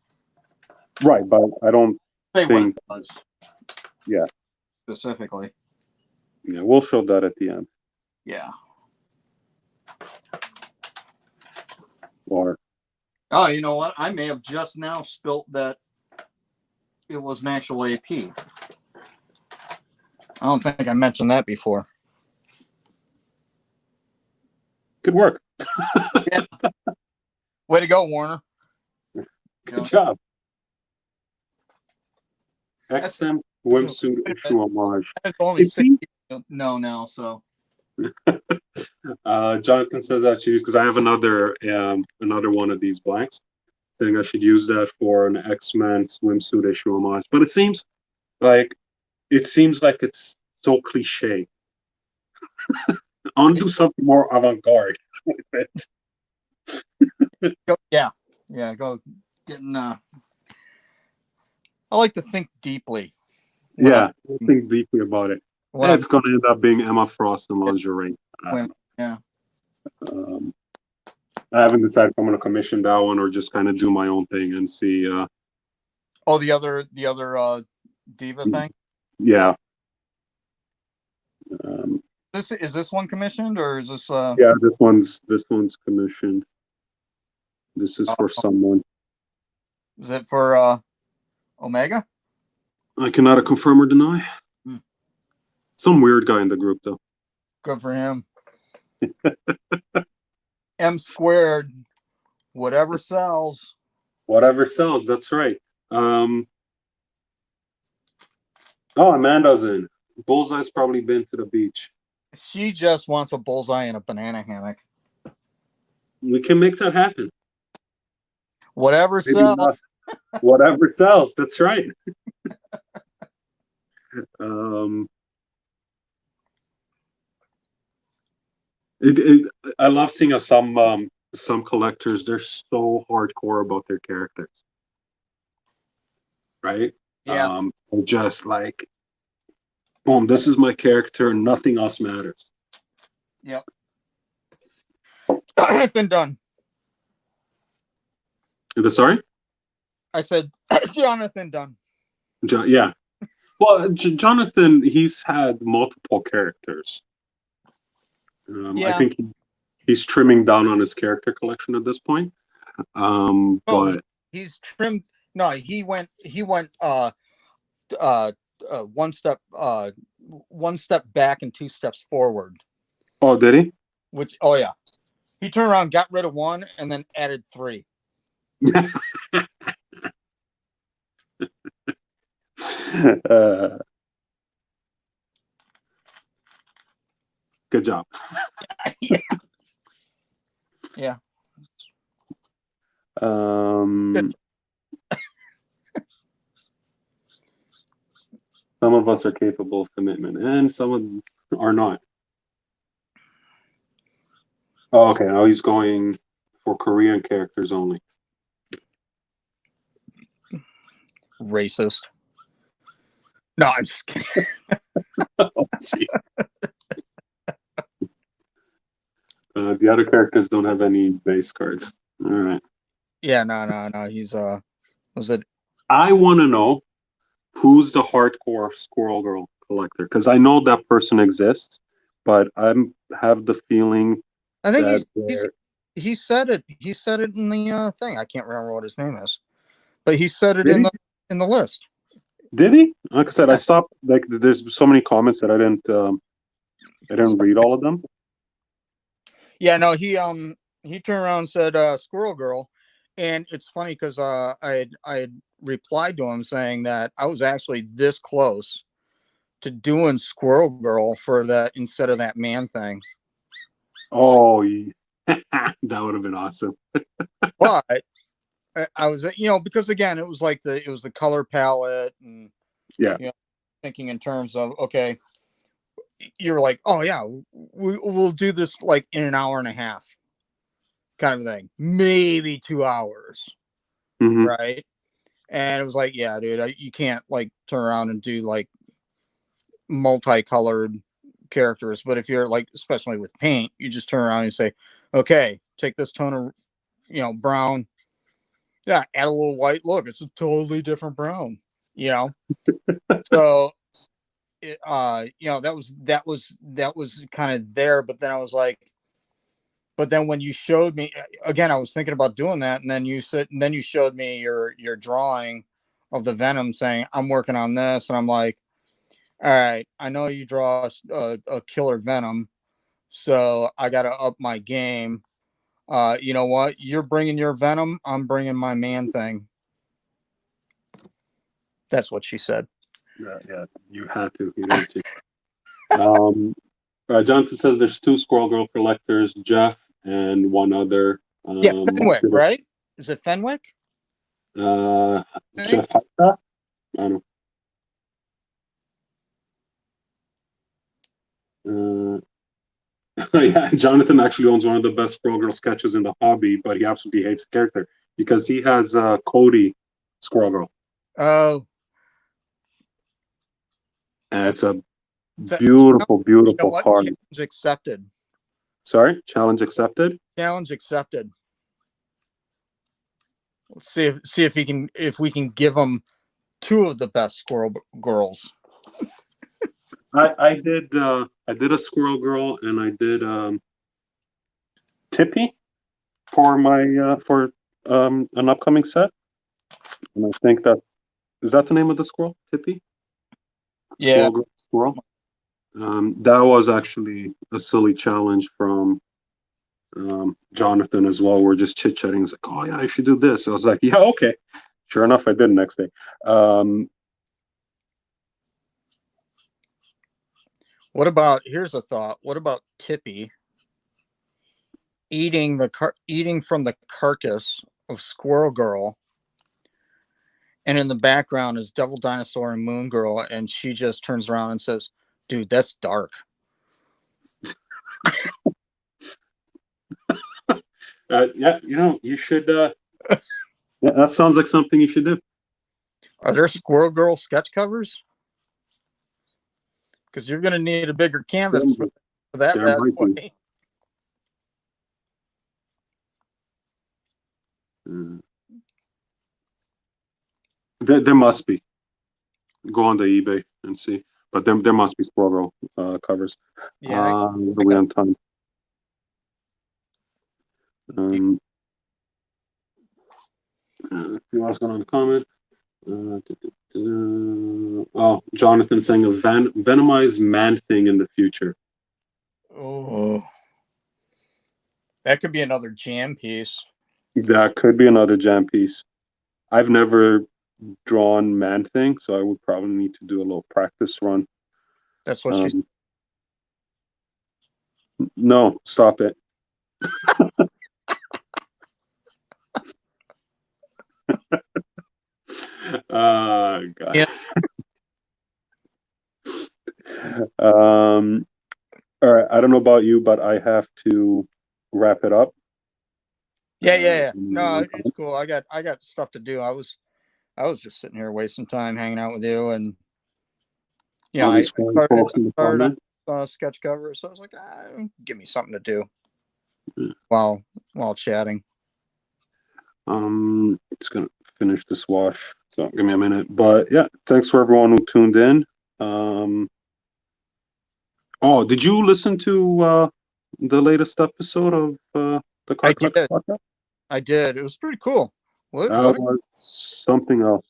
Right, but I don't Say what it think. was. Yeah, Specifically. yeah, we'll show that at the end. Yeah. Or Oh, you know what? I may have just now spilt that it was an actual AP. I don't think I mentioned that before. good work. Yeah. Way to go, Warner. Good job. That's XM swimsuit issue homage. only It 60. seems. No, now, so. Jonathan says I should use because I have another one of these blanks, saying I should use that for an X-Men swimsuit issue homage. But like it seems like it's so cliche. I want to do something more avant-garde with it. Yeah. Go getting. I like to think deeply. Yeah, I'll think deeply about it. When I'm It's going to end up being Emma Frost in lingerie. yeah. Um, I haven't decided if I'm going to commission that one or just kind of do my own thing and see. Oh, the other diva thing. Yeah. Um, Is this one commissioned or is this yeah, this one's commissioned. This is for someone. is it for Omega? I cannot confirm or deny. Hmm. Some weird guy in the group, though. Good for him. M squared, whatever sells. Whatever sells, that's right. Oh, Amanda's in. Bullseye's probably been to the beach. She just wants a bullseye and a banana hammock. We can make that happen. Whatever Maybe sells. not. Whatever sells, that's right. I love seeing some collectors. They're so hardcore about their characters, right? Yeah. Just like, boom, this is my character. Nothing else matters. Yep. Jonathan Dunn. Sorry? I said Jonathan Dunn. Yeah. Well, Jonathan, he's had multiple characters. I think he's trimming down on his character collection at this point. But he's trimmed. No, he went one step back and two steps forward. Oh, did he? Yeah. He turned around, got rid of one, and then added three. Good job. Yeah. Some of us are capable of commitment, and some of them are not. Oh, okay. Now he's going for Korean characters only. Racist. No, I'm just kidding. Oh, the other characters don't have any base cards. All right. Yeah, no. He's was it? I want to know who's the hardcore Squirrel Girl collector, because I know that person exists, but I have the feeling I think that he said it. He said it in the thing. I can't remember what his name is, but he said it Did in the list. Did he? Like I said, I stopped. Like, there's so many comments that I didn't read all of them. Yeah, no, he turned around and said Squirrel Girl, and it's funny because I had replied to him saying that I was actually this close to doing Squirrel Girl for that instead of that man thing. Oh, that would have been awesome. But I was, because again, it was the color palette and yeah, thinking in terms of, okay, you're like, oh yeah, we'll do this like in an hour and a half, kind of thing, maybe 2 hours, Hmm. right? And it was like, yeah, dude, you can't like turn around and do like multicolored characters. But if you're like, especially with paint, you just turn around and say, okay, take this tone of, brown. Yeah, add a little white. Look, it's a totally different brown. You know, so that was kind of there. But then I was like, but then when you showed me again, I was thinking about doing that, and then you showed me your drawing of the Venom, saying I'm working on this, and I'm like, all right, I know you draw a killer Venom, so I got to up my game. You know what? You're bringing your Venom. I'm bringing my Man Thing. That's what she said. Yeah, you had to. You didn't you? Jonathan says there's two Squirrel Girl collectors, Jeff and one other. Yeah, Fenwick, right? Is it Fenwick? Uh, I think. Jeff Hatta? I don't know. Yeah, Jonathan actually owns one of the best Squirrel Girl sketches in the hobby, but he absolutely hates the character because he has Cody Squirrel Girl. Oh, And uh, it's a Fe- beautiful, you know beautiful what? card. Challenge accepted. Sorry, challenge accepted. Challenge accepted. Let's see if we can give them two of the best Squirrel Girls. I did a Squirrel Girl and I did Tippy for my for an upcoming set. And I think that is that the name of the squirrel? Tippy? Yeah. Squirrel Girl Squirrel. That was actually a silly challenge from Jonathan as well. We're just chit chatting. He's like, "Oh yeah, I should do this." I was like, "Yeah, okay." Sure enough, I did the next day. Um, What about here's a thought. What about Tippy eating from the carcass of Squirrel Girl, and in the background is Devil Dinosaur and Moon Girl, and she just turns around and says, "Dude, that's dark." yeah, you should. Yeah, that sounds like something you should do. Are there Squirrel Girl sketch covers? Because you're going to need a bigger There, canvas for that there bad might be. boy. Uh, there must be. Go on the eBay and see. But there must be Squirrel covers. Yeah, What are I we got on time? Um, who else got on the comment? Oh, Jonathan saying a venomized man thing in the future. Oh, that could be another jam piece. That could be another jam piece. I've never drawn man thing, so I would probably need to do a little practice run. That's what she's. Um, no, stop it. God. Yeah, Um, all right. I don't know about you, but I have to wrap it up. yeah. No, it's cool. I got stuff to do. I was just sitting here wasting time hanging out with you, and All I these fine started folks in the started comment. on sketch cover, so I was like, give me something to do while chatting. It's gonna finish this wash, so give me a minute. But yeah, thanks for everyone who tuned in. Um, oh, did you listen to the latest episode of the I Card Collector did, Podcast? I did. It was pretty cool. That was something else.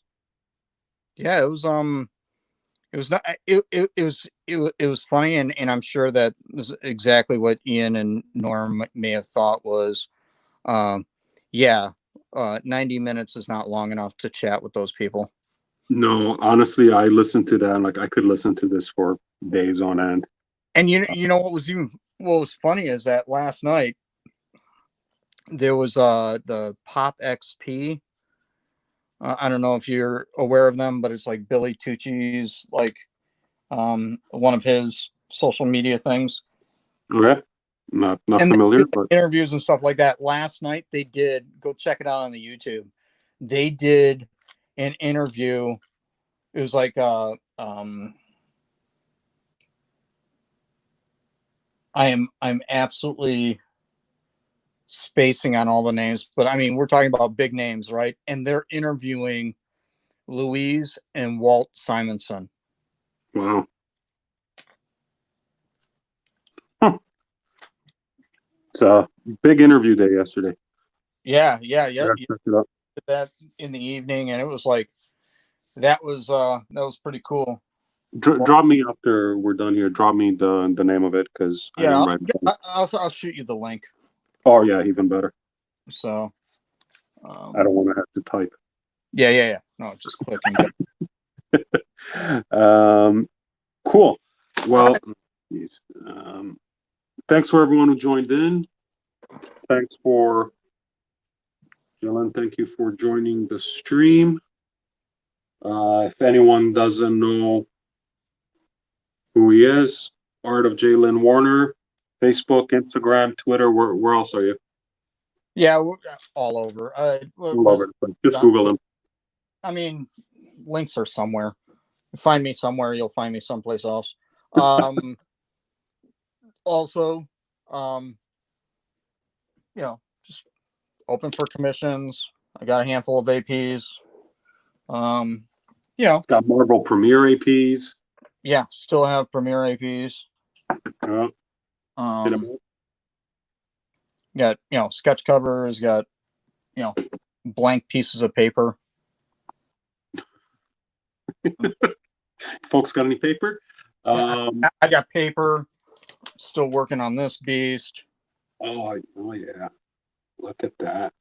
Yeah, it was. It was not. It was funny, and I'm sure that was exactly what Ian and Norm may have thought was. Um, yeah, 90 minutes is not long enough to chat with those people. No, honestly, I listened to that. Like I could listen to this for days on end. And you know what was funny is that last night there was the Pop XP. I don't know if you're aware of them, but it's like Billy Tucci's like one of his social media things. Okay. Not And familiar, they do but interviews and stuff like that. Last night they did, go check it out on the YouTube. They did an interview. It was like I'm absolutely spacing on all the names, but I mean we're talking about big names, right? And they're interviewing Louise and Walt Simonson. wow. Huh. It's a big interview day yesterday. Yeah, Yeah, check it out. that in the evening, and it was like that was pretty cool. Well, Drop me after we're done here. Drop me the name of it because I yeah, didn't write it down. I'll shoot you the link. Oh yeah, even better. So, I don't want to have to type. yeah. No, just click and go. Cool. All Well, right. thanks for everyone who joined in. Thanks for Jalen. Thank you for joining the stream. If anyone doesn't know who he is, Art of Jalen Warner, Facebook, Instagram, Twitter. Where else are you? Yeah, we're all over. All over the place. Just Google him. I mean, links are somewhere. Find me somewhere, you'll find me someplace else. Also, um, just open for commissions. I got a handful of APs. It's got Marvel Premiere APs. Yeah, still have Premiere APs. Hit 'em up. Got sketch covers. Got blank pieces of paper. Folks got any paper? I got paper. Still working on this beast. Oh yeah. Look at that.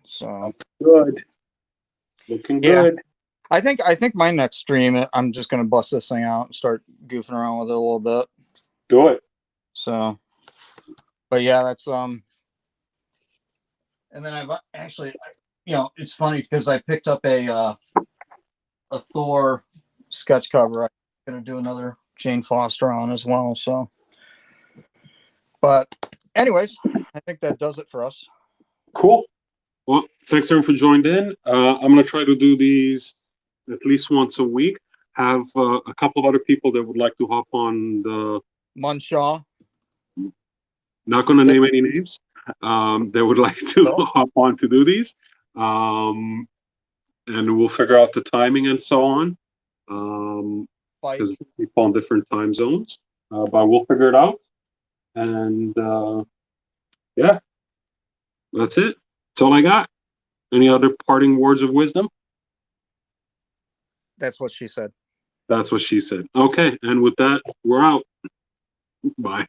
So Good. Looking yeah, good. I think my next stream, I'm just gonna bust this thing out and start goofing around with it a little bit. Do it. So, but yeah, that's and then I've actually, it's funny because I picked up a Thor sketch cover. I'm gonna do another Jane Foster on as well. So, but anyways, I think that does it for us. Cool. Well, thanks everyone for joining in. I'm gonna try to do these at least once a week. Have a couple of other people that would like to hop on the. Munshaw. Not gonna name any names. That would like to hop on to do these. And we'll figure out the timing and so on. Because people on different time zones. But we'll figure it out. And yeah, that's it. That's all I got. Any other parting words of wisdom? That's what she said. That's what she said. Okay, and with that, we're out. Bye.